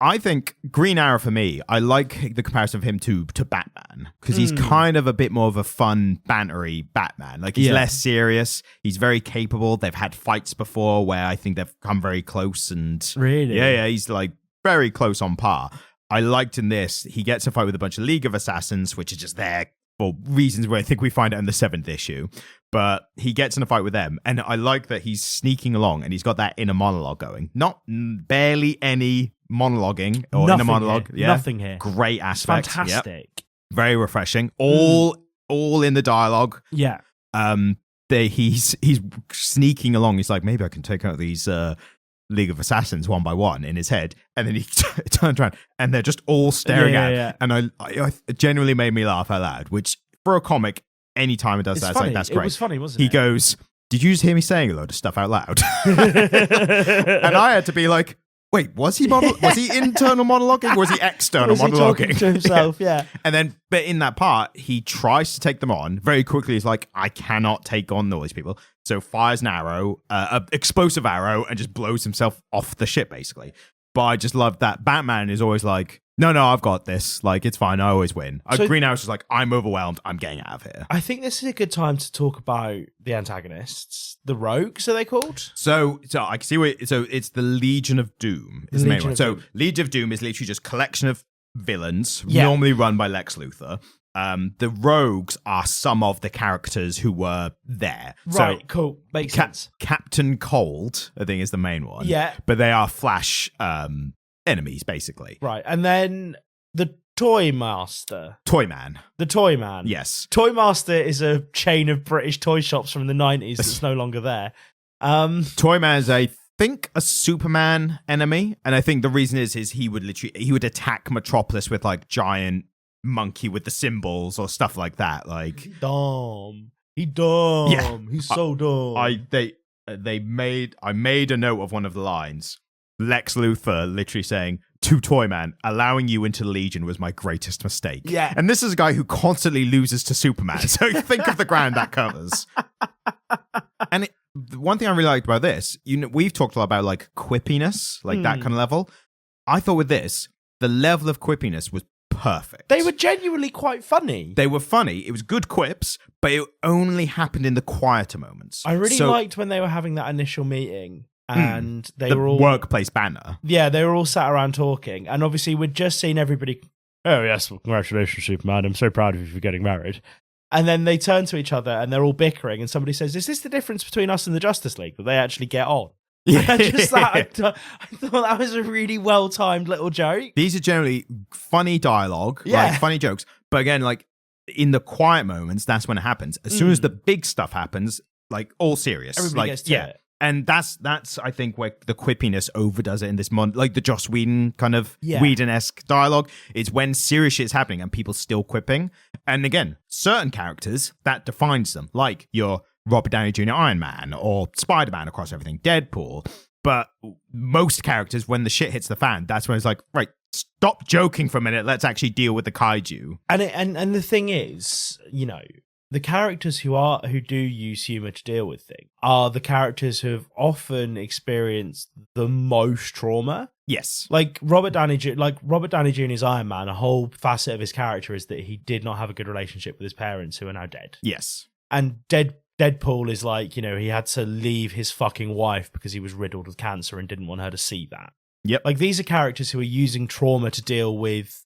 I think Green Arrow, for me, I like the comparison of him to Batman, because he's kind of a bit more of a fun, bantery Batman. Like, he's less serious. He's very capable. They've had fights before where I think they've come very close. And really? Yeah, he's like very close on par. I liked in this, he gets a fight with a bunch of League of Assassins, which is just there for reasons where I think we find it in the 7th issue. But he gets in a fight with them, and I like that he's sneaking along, and he's got that inner monologue going. Not barely any monologuing or inner monologue. Here. Yeah, nothing here. Great aspect. Fantastic. Yep. Very refreshing. All in the dialogue. Yeah. He's sneaking along. He's like, maybe I can take out these League of Assassins one by one in his head, and then he turns around, and they're just all staring at him. Yeah. And I it genuinely made me laugh out loud. Which for a comic, anytime it does it's that, funny. It's like, that's great. It was funny, wasn't it? He goes, did you just hear me saying a load of stuff out loud? And I had to be like, wait, was he internal monologuing or was he external monologuing? Talking to himself, yeah. And then, but in that part, he tries to take them on. Very quickly, he's like, I cannot take on all these people. So fires an arrow, an explosive arrow, and just blows himself off the ship, basically. But I just love that Batman is always like, no, I've got this. Like, it's fine. I always win. So, Green Arrow's just like, I'm overwhelmed. I'm getting out of here. I think this is a good time to talk about the antagonists. The Rogues, are they called? So I can see so it's the Legion of Doom is the main one. So Legion of Doom is literally just a collection of villains, normally run by Lex Luthor. The Rogues are some of the characters who were there. Right, so, cool. Makes sense. Captain Cold, I think, is the main one. Yeah. But they are Flash enemies, basically. Right. And then the Toy Master. Toyman. The Toyman. Yes. Toy Master is a chain of British toy shops from the 90s that's no longer there. Toyman is, I think, a Superman enemy. And I think the reason is he would attack Metropolis with like giant monkey with the symbols or stuff like that. Like, He dumb. Yeah. He's so dumb. I made a note of one of the lines. Lex Luthor literally saying, to Toyman, allowing you into the Legion was my greatest mistake. Yeah. And this is a guy who constantly loses to Superman. So think of the ground that covers. And the one thing I really liked about this, we've talked a lot about like quippiness, like that kind of level. I thought with this, the level of quippiness was perfect. They were genuinely quite funny. They were funny. It was good quips, but it only happened in the quieter moments. I really liked when they were having that initial meeting. And they were all workplace banner. Yeah, they were all sat around talking, and obviously we'd just seen everybody. Oh yes, well, congratulations, Superman! I'm so proud of you for getting married. And then they turn to each other, and they're all bickering, and somebody says, "Is this the difference between us and the Justice League, that they actually get on?" Yeah, I thought that was a really well timed little joke. These are generally funny dialogue, like funny jokes, but again, like in the quiet moments, that's when it happens. As soon as the big stuff happens, like all serious, everybody gets to it. And that's I think where the quippiness overdoes it in this like the Joss Whedon kind of Whedon-esque dialogue. It's when serious shit's happening and people still quipping. And again, certain characters, that defines them, like your Robert Downey Jr. Iron Man or Spider-Man across everything, Deadpool. But most characters, when the shit hits the fan, that's when it's like, right, stop joking for a minute. Let's actually deal with the kaiju. And the thing is, the characters who do use humor to deal with things are the characters who have often experienced the most trauma. Yes. Like Robert Downey Jr.'s Iron Man, a whole facet of his character is that he did not have a good relationship with his parents who are now dead. Yes. And Deadpool is like, he had to leave his fucking wife because he was riddled with cancer and didn't want her to see that. Yep. Like, these are characters who are using trauma to deal with...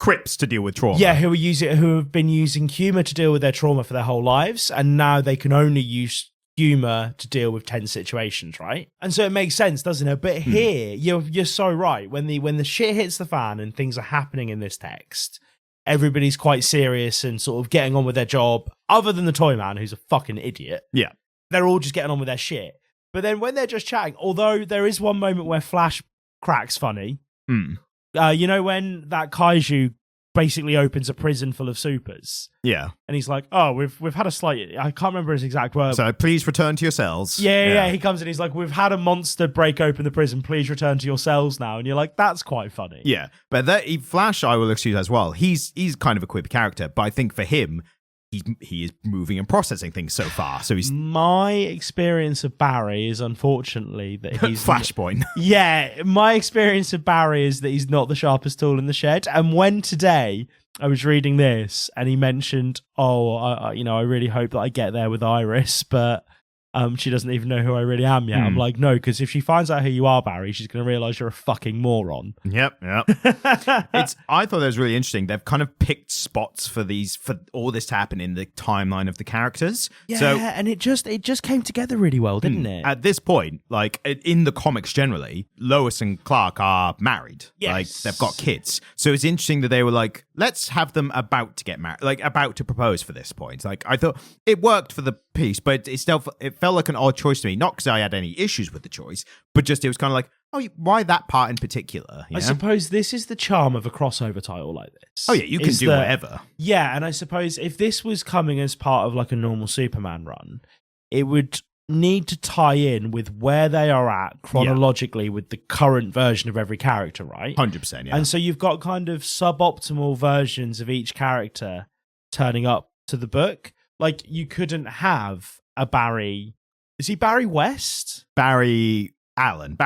quips to deal with trauma. Yeah, who have been using humor to deal with their trauma for their whole lives, and now they can only use humor to deal with tense situations, right? And so it makes sense, doesn't it? But here, you're so right. When the shit hits the fan and things are happening in this text, everybody's quite serious and sort of getting on with their job, other than the toy man, who's a fucking idiot. Yeah. They're all just getting on with their shit. But then when they're just chatting, although there is one moment where Flash cracks funny, when that kaiju basically opens a prison full of supers. Yeah. And he's like, oh, we've had a slight... I can't remember his exact word. So please return to your cells. Yeah. He comes in, he's like, we've had a monster break open the prison. Please return to your cells now. And you're like, that's quite funny. Yeah. But Flash, I will excuse as well. He's kind of a quippy character. But I think for him, he is moving and processing things so far. So he's... My experience of Barry is unfortunately that he's... Flashpoint. Yeah. My experience of Barry is that he's not the sharpest tool in the shed. And when today... I was reading this and he mentioned, I really hope that I get there with Iris, but she doesn't even know who I really am yet. I'm like, no, because if she finds out who you are, Barry, she's going to realize you're a fucking moron. Yep. I thought that was really interesting. They've kind of picked spots for all this to happen in the timeline of the characters. Yeah, and it just came together really well, didn't it? At this point, like in the comics generally, Lois and Clark are married. Yes. Like they've got kids. So it's interesting that they were like, let's have them about to get married, like about to propose for this point. Like I thought it worked for the piece, but it felt like an odd choice to me. Not because I had any issues with the choice, but just it was kind of like, oh, why that part in particular? I suppose this is the charm of a crossover title like this. Oh yeah, you can do whatever. Yeah, and I suppose if this was coming as part of like a normal Superman run, it would need to tie in with where they are at chronologically with the current version of every character, right? 100%, yeah. And so you've got kind of suboptimal versions of each character turning up to the book. Like, you couldn't have a Barry... Is he Barry West? Barry Allen.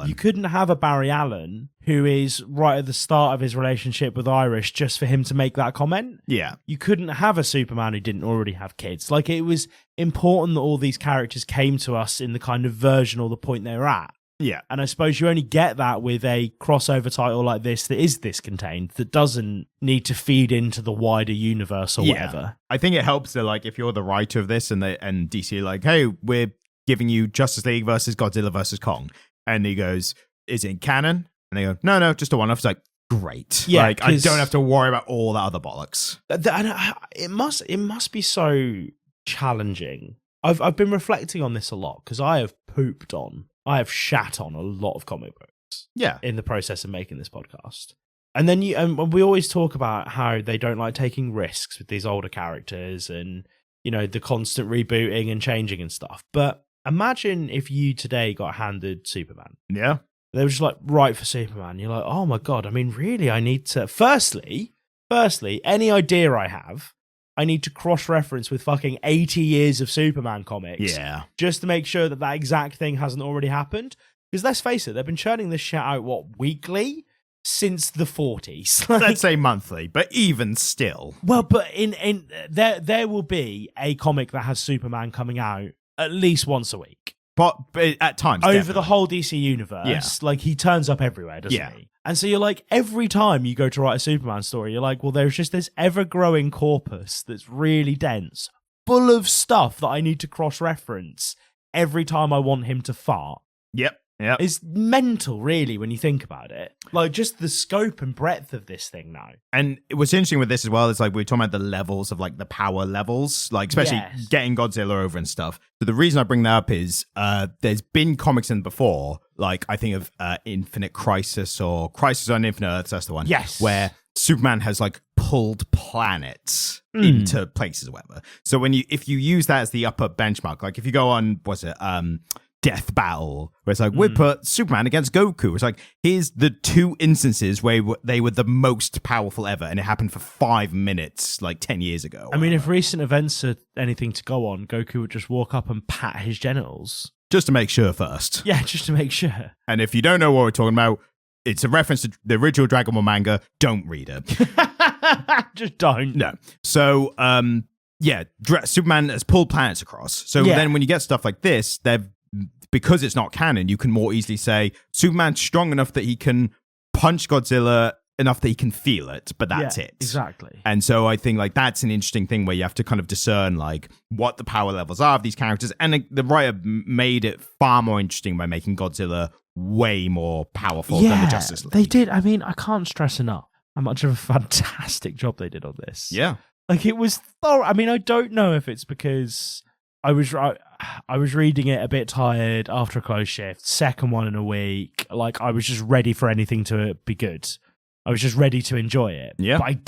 You couldn't have a Barry Allen who is right at the start of his relationship with Iris just for him to make that comment. Yeah. You couldn't have a Superman who didn't already have kids. Like, it was important that all these characters came to us in the kind of version or the point they were at. Yeah. And I suppose you only get that with a crossover title like this that is this contained, that doesn't need to feed into the wider universe or whatever. I think it helps that, like, if you're the writer of this and DC are like, hey, we're giving you Justice League versus Godzilla versus Kong. And he goes, is it canon? And they go, no, just a one-off. It's like, great. Yeah, like, I don't have to worry about all that other bollocks. It must be so challenging. I've been reflecting on this a lot because I have shat on a lot of comic books. Yeah. In the process of making this podcast. And then we always talk about how they don't like taking risks with these older characters and, the constant rebooting and changing and stuff. But imagine if you today got handed Superman. Yeah. They were just like, right for Superman. You're like, oh my God, I mean, really, I need to... Firstly, any idea I have, I need to cross-reference with fucking 80 years of Superman comics. Yeah. Just to make sure that exact thing hasn't already happened. Because let's face it, they've been churning this shit out, weekly? Since the 40s. Let's say monthly, but even still. Well, but there will be a comic that has Superman coming out at least once a week. But at times, over definitely. the whole DC universe, like he turns up everywhere, doesn't he? And so you're like, every time you go to write a Superman story, you're like, well, there's just this ever-growing corpus that's really dense, full of stuff that I need to cross-reference every time I want him to fart. Yep. It's mental, really, when you think about it. Like, just the scope and breadth of this thing now. And what's interesting with this as well is, like, we're talking about the levels of, like, the power levels, like, especially getting Godzilla over and stuff. So the reason I bring that up is there's been comics in before, like, I think of Infinite Crisis or Crisis on Infinite Earths, that's the one. Yes. Where Superman has, like, pulled planets into places or whatever. So if you use that as the upper benchmark, like, if you go on, death battle where it's like we put Superman against Goku. It's like here's the two instances where they were the most powerful ever, and it happened for 5 minutes like 10 years ago. I mean, if recent events are anything to go on, Goku would just walk up and pat his genitals just to make sure first. Yeah, just to make sure. And if you don't know what we're talking about, it's a reference to the original Dragon Ball manga. Don't read it. Just don't. No. So Superman has pulled planets across. So then when you get stuff like this, because it's not canon, you can more easily say Superman's strong enough that he can punch Godzilla enough that he can feel it, but that's it. Exactly. And so I think like that's an interesting thing where you have to kind of discern like what the power levels are of these characters. And the writer made it far more interesting by making Godzilla way more powerful than the Justice League. They did. I mean, I can't stress enough how much of a fantastic job they did on this. Yeah. Like it was thorough. I mean, I don't know if it's because I was reading it a bit tired after a close shift, second one in a week. Like I was just ready for anything to be good. I was just ready to enjoy it. Yeah. But I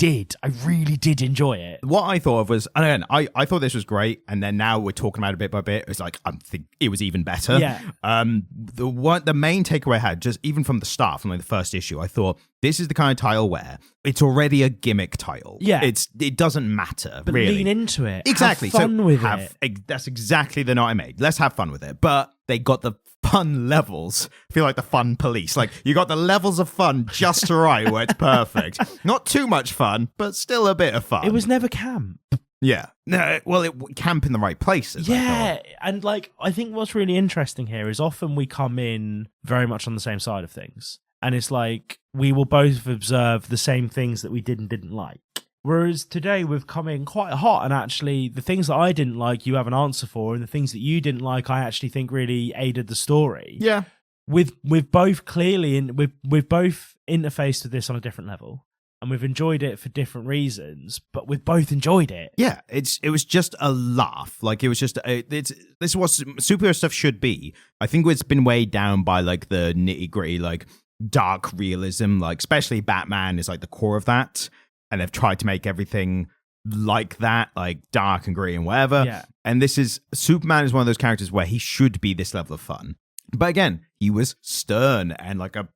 really did enjoy it. What I thought of was, and again, I thought this was great, and then now we're talking about it bit by bit. It's like I think it was even better. Yeah. The main takeaway I had, just even from the start, from like the first issue, I thought this is the kind of title where it's already a gimmick title. Yeah. It doesn't matter, but really. lean into it. Exactly. Have fun with it. That's exactly the note I made. Let's have fun with it. But they got the fun levels. I feel like the fun police. Like you got the levels of fun just right where it's perfect. Not too much fun, but still a bit of fun. It was never camp. Yeah. No, well, camp in the right places. Yeah. And like, I think what's really interesting here is often we come in very much on the same side of things. And it's like, we will both observe the same things that we did and didn't like. Whereas today we've come in quite hot, and actually the things that I didn't like, you have an answer for, and the things that you didn't like, I actually think really aided the story. Yeah. We've both clearly, and we've both interfaced with this on a different level, and we've enjoyed it for different reasons, but we've both enjoyed it. Yeah, it was just a laugh. Like it was just this is what superhero stuff should be. I think it's been weighed down by like the nitty gritty, like dark realism, like especially Batman is like the core of that. And they've tried to make everything like that, like dark and gritty and whatever. Yeah. And Superman is one of those characters where he should be this level of fun. But again, he was stern and like a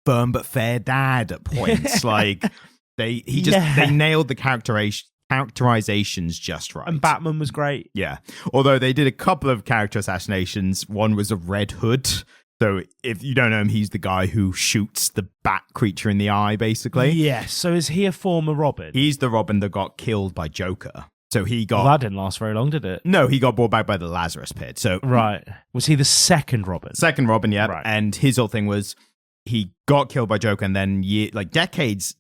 firm but fair dad at points. Like they nailed the characterizations just right. And Batman was great. Yeah. Although they did a couple of character assassinations. One was a Red Hood. So if you don't know him, he's the guy who shoots the bat creature in the eye, basically. Yes. So is he a former Robin? He's the Robin that got killed by Joker. So he got... Well, that didn't last very long, did it? No, he got brought back by the Lazarus Pit. So right. Was he the second Robin? Second Robin, yeah. Right. And his whole thing was he got killed by Joker, and then decades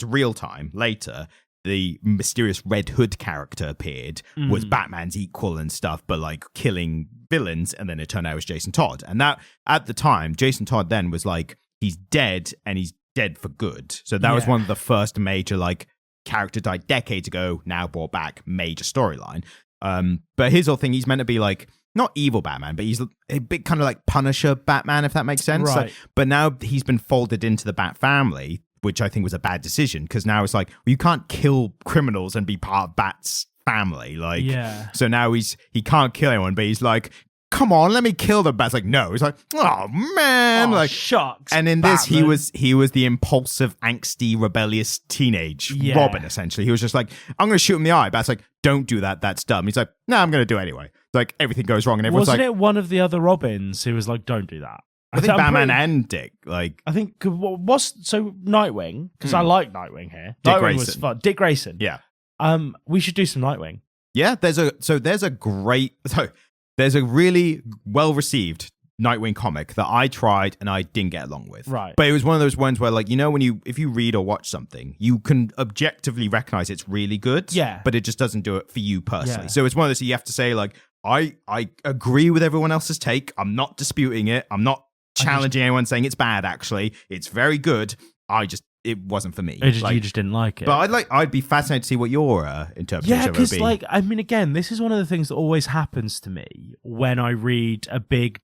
real time later, the mysterious Red Hood character appeared, was Batman's equal and stuff, but like killing villains, and then it turned out it was Jason Todd. And that, at the time, Jason Todd then was like, he's dead, and he's dead for good. So that was one of the first major, like, character died decades ago, now brought back, major storyline. But his whole thing, he's meant to be like, not evil Batman, but he's a bit kind of like Punisher Batman, if that makes sense. Right. Like, but now he's been folded into the Bat family, which I think was a bad decision, because now it's like, well, you can't kill criminals and be part of Bat's family. Like, so now he can't kill anyone, but he's like, come on, let me kill the Bat. It's like, no. He's like, oh man, like shucks. And in Batman. this, he was the impulsive, angsty, rebellious teenage Robin. Essentially, he was just like, I'm going to shoot him in the eye. Bat's like, don't do that. That's dumb. He's like, no, I'm going to do it anyway. Like everything goes wrong, and everyone's Wasn't like, it one of the other Robins who was like, don't do that? I think Batman and Dick, like... I think, so Nightwing, because I like Nightwing here. Dick Nightwing Grayson. was fun. Dick Grayson. Yeah. We should do some Nightwing. Yeah, there's a really well-received Nightwing comic that I tried and I didn't get along with. Right. But it was one of those ones where, like, you know, if you read or watch something, you can objectively recognize it's really good. Yeah. But it just doesn't do it for you personally. Yeah. So it's one of those you have to say, like, I agree with everyone else's take. I'm not disputing it. I'm not challenging anyone saying it's bad, actually. It's very good. It wasn't for me. You just didn't like it. But I'd be fascinated to see what your interpretation of it would because, be. like, I mean, again, this is one of the things that always happens to me when I read a big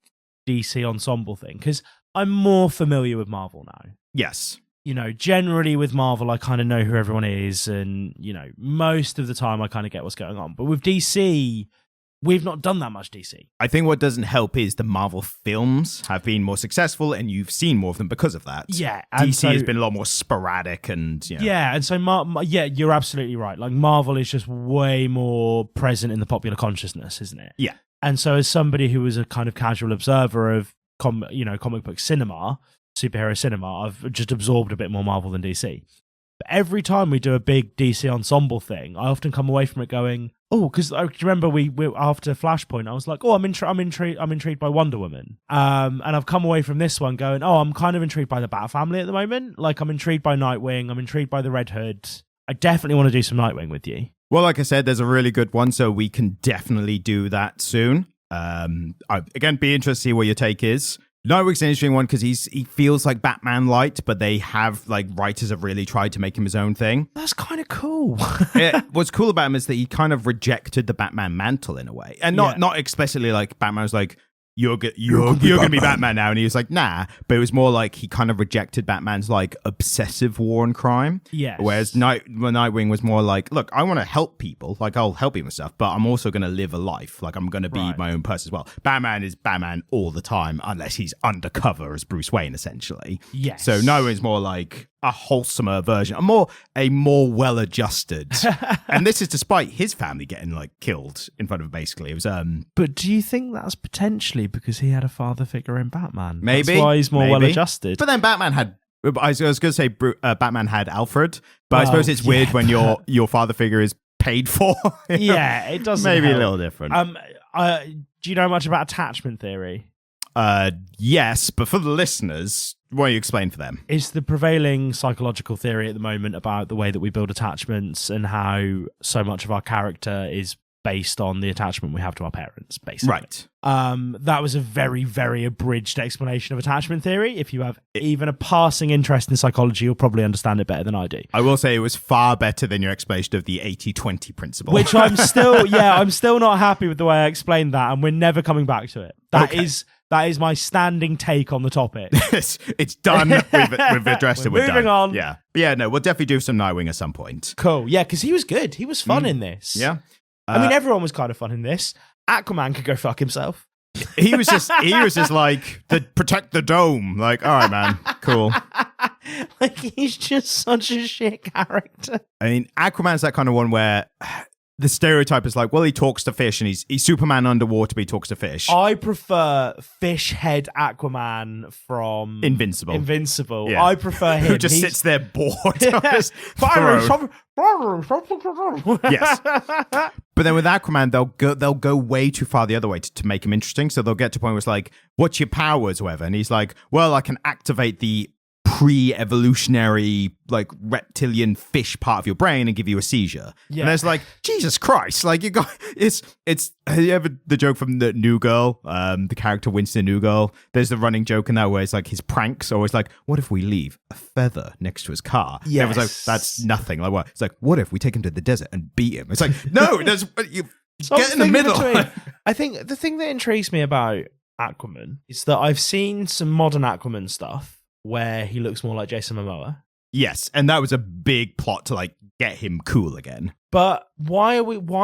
DC ensemble thing, because I'm more familiar with Marvel now. Yes. You know, generally with Marvel, I kind of know who everyone is, and, you know, most of the time I kind of get what's going on. But with DC, we've not done that much DC. I think what doesn't help is the Marvel films have been more successful, and you've seen more of them because of that. Yeah, DC has been a lot more sporadic, and yeah, and so you're absolutely right. Like Marvel is just way more present in the popular consciousness, isn't it? Yeah, and so as somebody who was a kind of casual observer of comic book cinema, superhero cinema, I've just absorbed a bit more Marvel than DC. But every time we do a big DC ensemble thing, I often come away from it going, oh, because I remember we after Flashpoint, I was like, oh, I'm intrigued by Wonder Woman. And I've come away from this one going, oh, I'm kind of intrigued by the Bat Family at the moment. Like, I'm intrigued by Nightwing. I'm intrigued by the Red Hood. I definitely want to do some Nightwing with you. Well, like I said, there's a really good one, so we can definitely do that soon. Again, be interested to see what your take is. Nightwing's an interesting one because he feels like Batman light, but they have, like, writers have really tried to make him his own thing. That's kind of cool. What's cool about him is that he kind of rejected the Batman mantle in a way. And not explicitly like Batman was like, you're gonna be Batman now, and he was like, nah. But it was more like he kind of rejected Batman's like obsessive war on crime. Yes. Whereas Nightwing was more like, look, I want to help people, like I'll help you with stuff, but I'm also gonna live a life, like I'm gonna be my own person as well. Batman is Batman all the time, unless he's undercover as Bruce Wayne, essentially. Yes. So Nightwing's more like a wholesomer version, a more well-adjusted. And this is despite his family getting like killed in front of him, basically. It was But do you think that's potentially because he had a father figure in Batman? Maybe. That's why he's more well-adjusted. But then Batman had, I was going to say Batman had Alfred, but I suppose it's weird when your father figure is paid for. Yeah, it doesn't Maybe help. a little different. Do you know much about attachment theory? Yes, but for the listeners, why don't you explain for them? It's the prevailing psychological theory at the moment about the way that we build attachments and how so much of our character is based on the attachment we have to our parents, basically. Right. That was a very, very abridged explanation of attachment theory. If you have even a passing interest in psychology, you'll probably understand it better than I do. I will say it was far better than your explanation of the 80-20 principle. Which I'm still not happy with the way I explained that, and we're never coming back to it. That is my standing take on the topic. It's done. We've addressed it. We're moving on. Yeah. But yeah, no, we'll definitely do some Nightwing at some point. Cool. Yeah, because he was good. He was fun in this. Yeah. I mean, everyone was kind of fun in this. Aquaman could go fuck himself. He was just like, protect the dome. Like, all right, man, cool. Like, he's just such a shit character. I mean, Aquaman's that kind of one where the stereotype is like, well, he talks to fish, and he's Superman underwater, but he talks to fish. I prefer fish head Aquaman from Invincible. Yeah. I prefer him. Who just sits there bored on his throne. Yes. But then with Aquaman, they'll go way too far the other way to make him interesting. So they'll get to a point where it's like, what's your powers, or whatever? And he's like, well, I can activate the pre-evolutionary, like, reptilian fish part of your brain and give you a seizure. Yeah. And there's like, Jesus Christ, like, you got it's have you ever the joke from the New Girl, the character Winston New Girl, there's the running joke in that where it's like his pranks are always like, what if we leave a feather next to his car? Yeah, it's like, that's nothing. Like, what? It's like, what if we take him to the desert and beat him? It's like, no, there's you get in the middle. I think the thing that intrigues me about Aquaman is that I've seen some modern Aquaman stuff where he looks more like Jason Momoa. Yes, and that was a big plot to like get him cool again. But why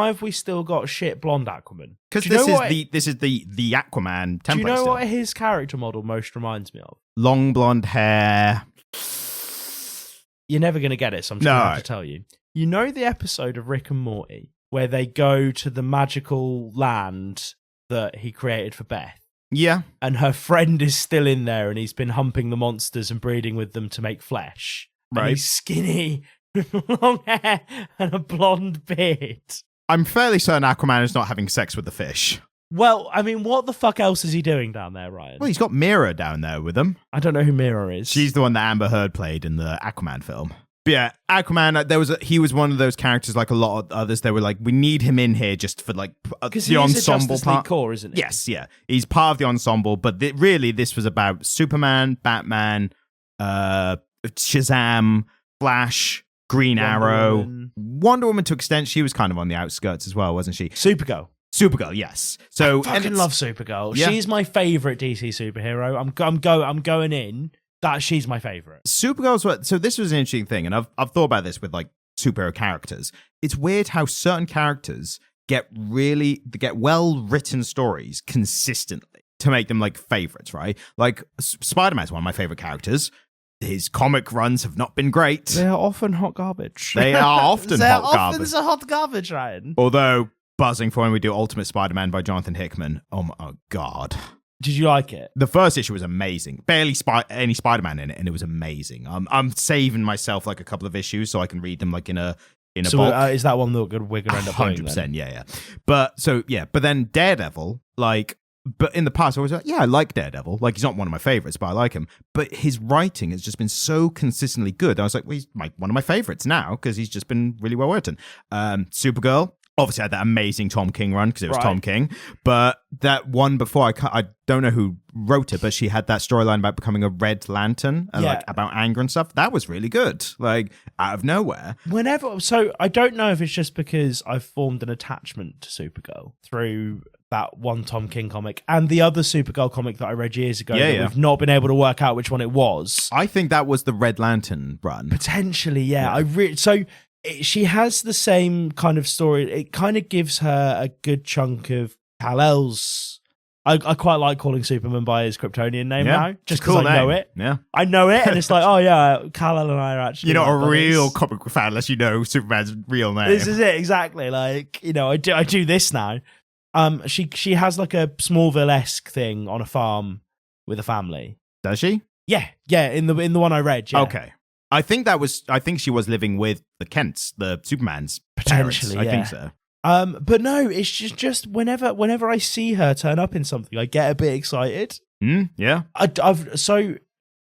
have we still got shit blonde Aquaman? Because this is the Aquaman template. Do you know still. what his character model most reminds me of? Long blonde hair. You're never going to get it, so I'm just going to have to tell you. You know the episode of Rick and Morty where they go to the magical land that he created for Beth? Yeah. And her friend is still in there, and he's been humping the monsters and breeding with them to make flesh. Right. And he's skinny, long hair, and a blonde beard. I'm fairly certain Aquaman is not having sex with the fish. Well, I mean, what the fuck else is he doing down there, Ryan? Well, he's got Mira down there with him. I don't know who Mira is. She's the one that Amber Heard played in the Aquaman film. But yeah, Aquaman, he was one of those characters like a lot of others. They were like, we need him in here just for like the ensemble part. Because he's a Justice League core, isn't he? Yes, yeah. He's part of the ensemble, but really this was about Superman, Batman, Shazam, Flash, Green Arrow. Wonder Woman to an extent, she was kind of on the outskirts as well, wasn't she? Supergirl, yes. So I fucking love Supergirl. Yeah. She's my favorite DC superhero. I'm going in. She's my favorite. Supergirl's so this was an interesting thing, and I've thought about this with like superhero characters. It's weird how certain characters get well written stories consistently to make them like favorites, right? Like Spider-Man's one of my favorite characters. His comic runs have not been great. They are often hot garbage. They are often hot garbage. They're hot garbage, Ryan. Although buzzing for when we do Ultimate Spider-Man by Jonathan Hickman. Oh God. Did you like it? The first issue was amazing. Barely any Spider-Man in it, and it was amazing. I'm saving myself like a couple of issues so I can read them like in a bulk. Is that one that we're gonna end up doing? 100%, yeah. But then Daredevil, like, but in the past I was like, yeah, I like Daredevil. Like, he's not one of my favorites, but I like him. But his writing has just been so consistently good. I was like, well, he's one of my favorites now because he's just been really well written. Supergirl. Obviously, I had that amazing Tom King run because it was Tom King. But that one before, I don't know who wrote it, but she had that storyline about becoming a Red Lantern and like about anger and stuff. That was really good, like out of nowhere. So I don't know if it's just because I've formed an attachment to Supergirl through that one Tom King comic and the other Supergirl comic that I read years ago. We've not been able to work out which one it was. I think that was the Red Lantern run. Potentially, yeah. She has the same kind of story. It kind of gives her a good chunk of Kal-El's. I quite like calling Superman by his Kryptonian name now, just because I know it. Yeah, I know it, and it's like, oh yeah, Kal-El and I are actually. You're not a real comic book fan unless you know Superman's real name. This is it exactly. Like, I do this now. She has like a Smallville-esque thing on a farm with a family. Does she? Yeah. In the one I read. Yeah. Okay. I think she was living with the Kents, the Superman's potentially. Parents. I think so. But no, it's just whenever I see her turn up in something, I get a bit excited. Yeah. So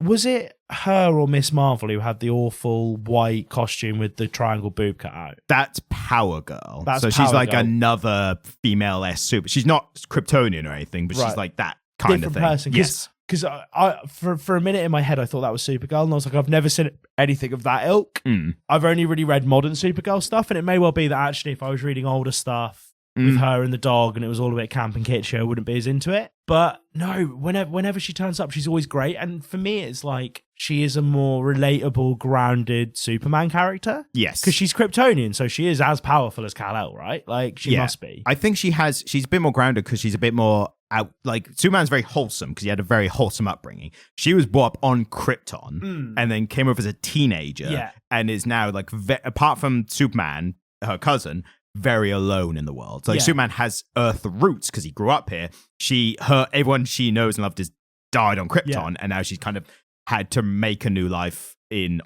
was it her or Miss Marvel who had the awful white costume with the triangle boob cut out? That's Power Girl. So she's like another female-esque super. She's not Kryptonian or anything, but she's like that kind different of thing. Person. Yes. Because I for a minute in my head, I thought that was Supergirl, and I was like, I've never seen anything of that ilk. I've only really read modern Supergirl stuff, and it may well be that actually if I was reading older stuff with her and the dog and it was all a bit camp and kitschy, I wouldn't be as into it. But no, whenever she turns up, she's always great. And for me, it's like she is a more relatable, grounded Superman character. Yes. Because she's Kryptonian, so she is as powerful as Kal-El, right? Like, she must be. I think she's a bit more grounded because she's a bit more out. Like, Superman's very wholesome because he had a very wholesome upbringing. She was brought up on Krypton and then came over as a teenager and is now, like, apart from Superman, her cousin, very alone in the world. Like, Superman has Earth roots because he grew up here. Everyone she knows and loved has died on Krypton, and now she's kind of had to make a new life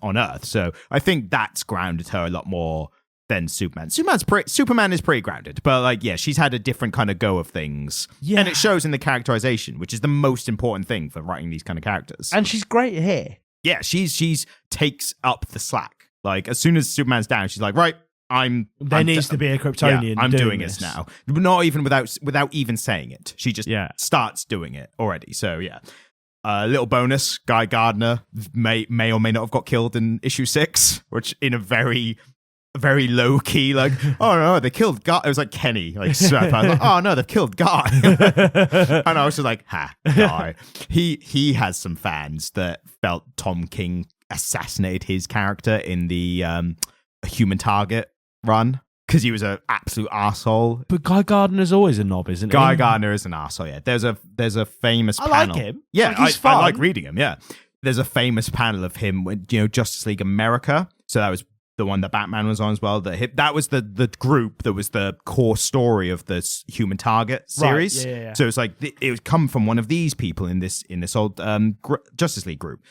on Earth. So I think that's grounded her a lot more than Superman. Superman is pretty grounded, but like, she's had a different kind of go of things, and it shows in the characterization, which is the most important thing for writing these kind of characters. And she's great here. Yeah, she's takes up the slack. Like, as soon as Superman's down, she's like, right. There needs to be a Kryptonian. I'm doing this now. Not even without even saying it. She just starts doing it already. So little bonus: Guy Gardner may or may not have got killed in issue 6, which in a very, very low key, like, oh no, they killed Guy. It was like Kenny, like, I was like, oh no, they've killed Guy. And I was just like, Guy. He has some fans that felt Tom King assassinated his character in the Human Target run because he was an absolute arsehole. But Guy Gardner's always a knob, isn't he? Guy Gardner is an arsehole, yeah. There's a famous panel. I like him. Yeah, he's fun. I like reading him, yeah. There's a famous panel of him when, Justice League America. So that was the one that Batman was on as well. That was the group that was the core story of this Human Target series. Right, yeah. So it's like it would come from one of these people in this old Justice League group.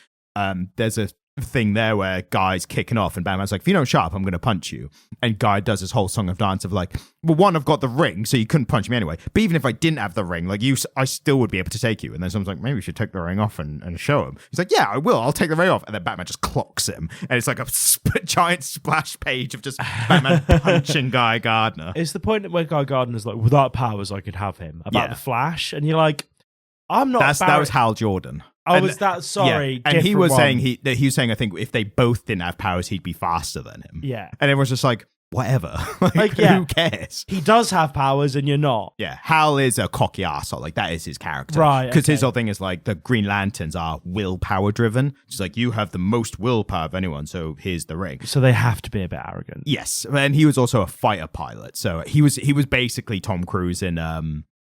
There's a thing there where Guy's kicking off and Batman's like, if you don't shut up, I'm going to punch you. And Guy does his whole song of dance of like, well, one, I've got the ring, so you couldn't punch me anyway. But even if I didn't have the ring, like I still would be able to take you. And then someone's like, maybe we should take the ring off and show him. He's like, yeah, I will. I'll take the ring off. And then Batman just clocks him. And it's like a giant splash page of just Batman punching Guy Gardner. It's the point where Guy Gardner's like, without powers, I could have him. About the Flash. And you're like, I'm not. That was Hal Jordan. Oh, was that? Sorry. Yeah. And he was saying, I think if they both didn't have powers, he'd be faster than him. Yeah. And everyone's just like, whatever. Yeah. Who cares? He does have powers and you're not. Yeah, Hal is a cocky arsehole. Like, that is his character. Right, Because his okay. whole thing is, like, the Green Lanterns are willpower driven. It's like, you have the most willpower of anyone, so here's the ring. So they have to be a bit arrogant. Yes, and he was also a fighter pilot. So he was basically Tom Cruise in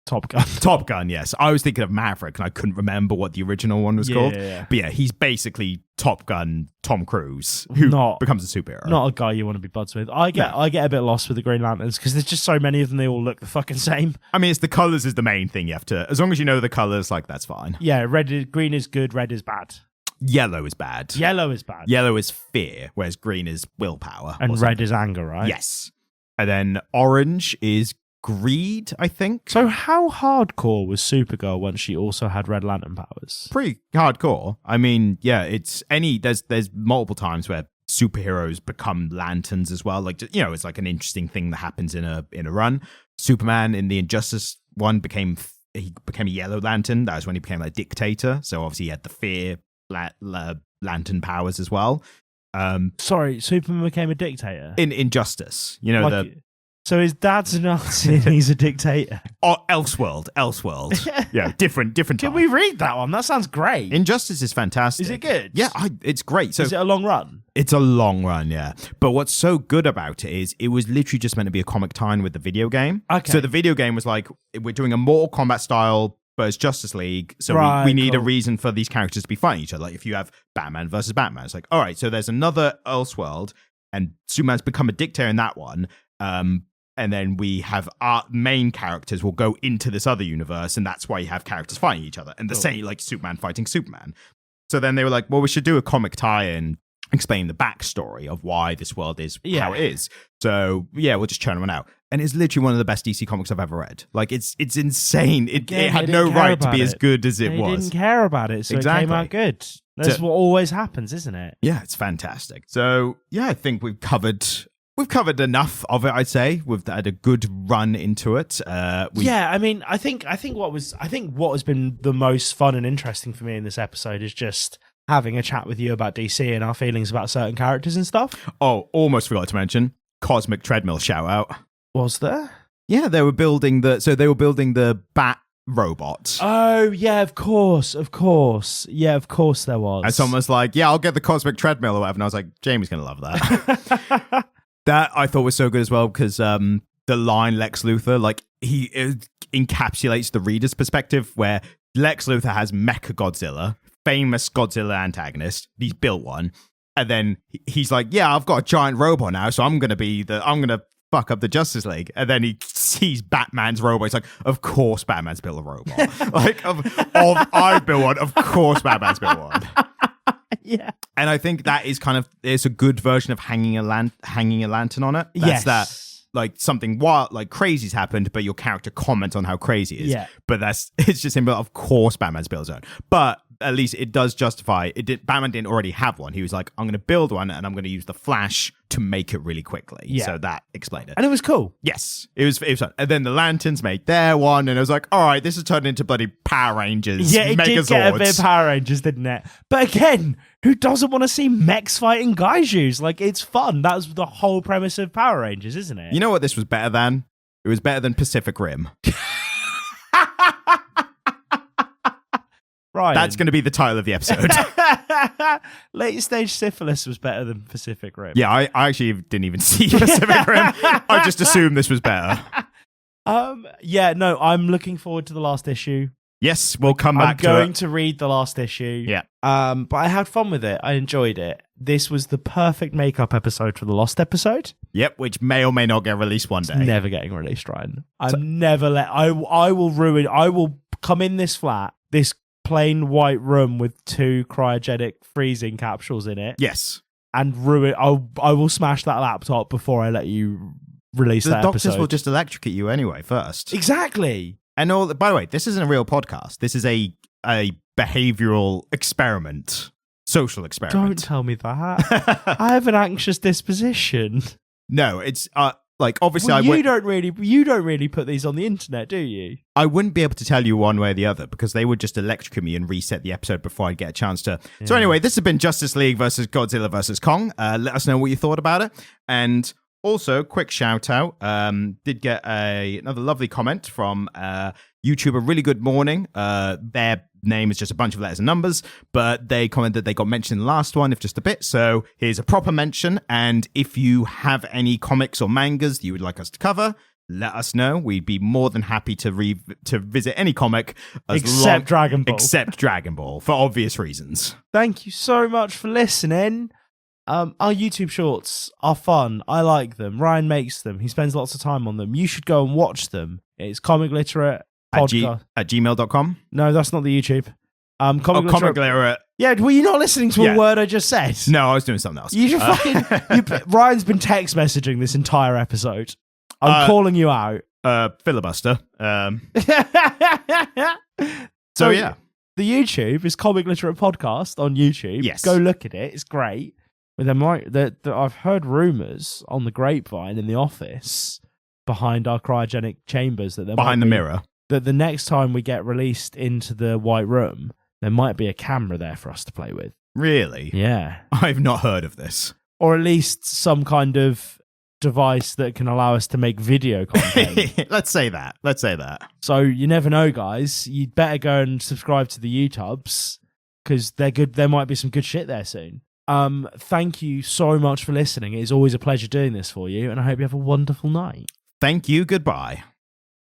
Top Gun. Top Gun, yes. I was thinking of Maverick, and I couldn't remember what the original one was called. Yeah. But yeah, he's basically Top Gun Tom Cruise, who becomes a superhero. Not a guy you want to be buds with. I get a bit lost with the Green Lanterns because there's just so many of them. They all look the fucking same. I mean, it's the colors is the main thing. You have to, as long as you know the colors, like, that's fine. Yeah, green is good, red is bad. Yellow is bad. Yellow is bad. Yellow is fear, whereas green is willpower. And red is anger, right? Yes. And then orange is greed, I think. So how hardcore was Supergirl when she also had Red Lantern powers? Pretty hardcore. I mean, yeah, there's multiple times where superheroes become lanterns as well. Like, you know, it's like an interesting thing that happens in a run. Superman in the Injustice one became a Yellow Lantern. That was when he became a dictator. So obviously he had the fear lantern powers as well. Sorry, Superman became a dictator? In Injustice, you know, like, so his dad's a Nazi and he's a dictator. Oh, Elseworld. Yeah, different Can time. we read that one? That sounds great. Injustice is fantastic. Is it good? Yeah, it's great. So is it a long run? It's a long run, yeah. But what's so good about it is it was literally just meant to be a comic tie-in with the video game. Okay. So the video game was like, we're doing a Mortal Kombat style versus Justice League, so we need a reason for these characters to be fighting each other. Like, if you have Batman versus Batman, it's like, all right, so there's another Elseworld, and Superman's become a dictator in that one. And then we have our main characters will go into this other universe, and that's why you have characters fighting each other. And the same, like Superman fighting Superman. So then they were like, well, we should do a comic tie-in explaining the backstory of why this world is how it is. So yeah, we'll just churn one out. And it's literally one of the best DC comics I've ever read. Like, it's insane. It had no right to be as good as it was. They didn't care about it, so it came out good. That's what always happens, isn't it? Yeah, it's fantastic. So yeah, I think we've covered enough of it. I'd say we've had a good run into it. Yeah, I mean, I think what has been the most fun and interesting for me in this episode is just having a chat with you about DC and our feelings about certain characters and stuff. Oh, almost forgot to mention Cosmic Treadmill shout out. Was there? Yeah, they were building the Bat robot. Oh, yeah, of course. Yeah, of course there was. And someone was like, yeah, I'll get the Cosmic Treadmill or whatever. And I was like, Jamie's going to love that. That I thought was so good as well because the line Lex Luthor, like, he encapsulates the reader's perspective where Lex Luthor has Mecha Godzilla, famous Godzilla antagonist. He's built one. And then he's like, yeah, I've got a giant robot now, so I'm going to fuck up the Justice League. And then he sees Batman's robot. He's like, of course Batman's built a robot. Like, I built one. Of course Batman's built one. Yeah. And I think that is it's a good version of hanging a lantern on it. That's that, like, something wild, like crazy's happened, but your character comments on how crazy it is. Yeah. But it's just him. Of course Batman's built his own. But at least it does justify it. Batman didn't already have one. He was like, I'm going to build one and I'm going to use the Flash to make it really quickly. Yeah. So that explained it. And it was cool. Yes, it was fun. And then the Lanterns made their one, and it was like, all right, this has turned into bloody Power Rangers. Yeah, it did get a bit of Power Rangers, didn't it? But again, who doesn't want to see mechs fighting Gaijus? Like, it's fun. That was the whole premise of Power Rangers, isn't it? You know what this was better than? It was better than Pacific Rim. Right. That's going to be the title of the episode. Late Stage Syphilis was better than Pacific Rim. Yeah, I actually didn't even see Pacific Rim. I just assumed this was better. Yeah, no, I'm looking forward to the last issue. Yes, we'll come back to it. I'm going to read the last issue. Yeah. But I had fun with it. I enjoyed it. This was the perfect makeup episode for the Lost episode. Yep, which may or may not get released one day. It's never getting released, Ryan. I will come in this flat, this plain white room with 2 cryogenic freezing capsules in it. Yes. And ruin. I will smash that laptop before I let you release that episode. The doctors will just electrocute you anyway first. Exactly. And by the way, this isn't a real podcast. This is a behavioral experiment, social experiment. Don't tell me that. I have an anxious disposition. No, it's like, obviously, well, you don't really put these on the internet, do you? I wouldn't be able to tell you one way or the other because they would just electrocute me and reset the episode before I'd get a chance to. Yeah. So anyway, this has been Justice League versus Godzilla versus Kong. Let us know what you thought about it. And Also, quick shout out. Did get another lovely comment from YouTuber Really Good Morning. Their name is just a bunch of letters and numbers, but they commented they got mentioned in the last one, if just a bit. So here's a proper mention. And if you have any comics or mangas that you would like us to cover, let us know. We'd be more than happy to visit any comic except Dragon Ball. Except Dragon Ball, for obvious reasons. Thank you so much for listening. Our YouTube shorts are fun. I like them. Ryan makes them. He spends lots of time on them. You should go and watch them. It's Comic Literate Podcast. At gmail.com? No, that's not the YouTube. Comic Literate. Yeah, were you not listening to a word I just said? No, I was doing something else. You should Ryan's been text messaging this entire episode. I'm calling you out. Filibuster. So yeah. The YouTube is Comic Literate Podcast on YouTube. Yes. Go look at it. It's great. But I've heard rumours on the grapevine in the office behind our cryogenic chambers that behind the mirror, that the next time we get released into the White Room, there might be a camera there for us to play with. Really? Yeah. I've not heard of this. Or at least some kind of device that can allow us to make video content. Let's say that. So you never know, guys. You'd better go and subscribe to the YouTubes because they're good. There might be some good shit there soon. Thank you so much for listening. It is always a pleasure doing this for you, and I hope you have a wonderful night. Thank you. Goodbye.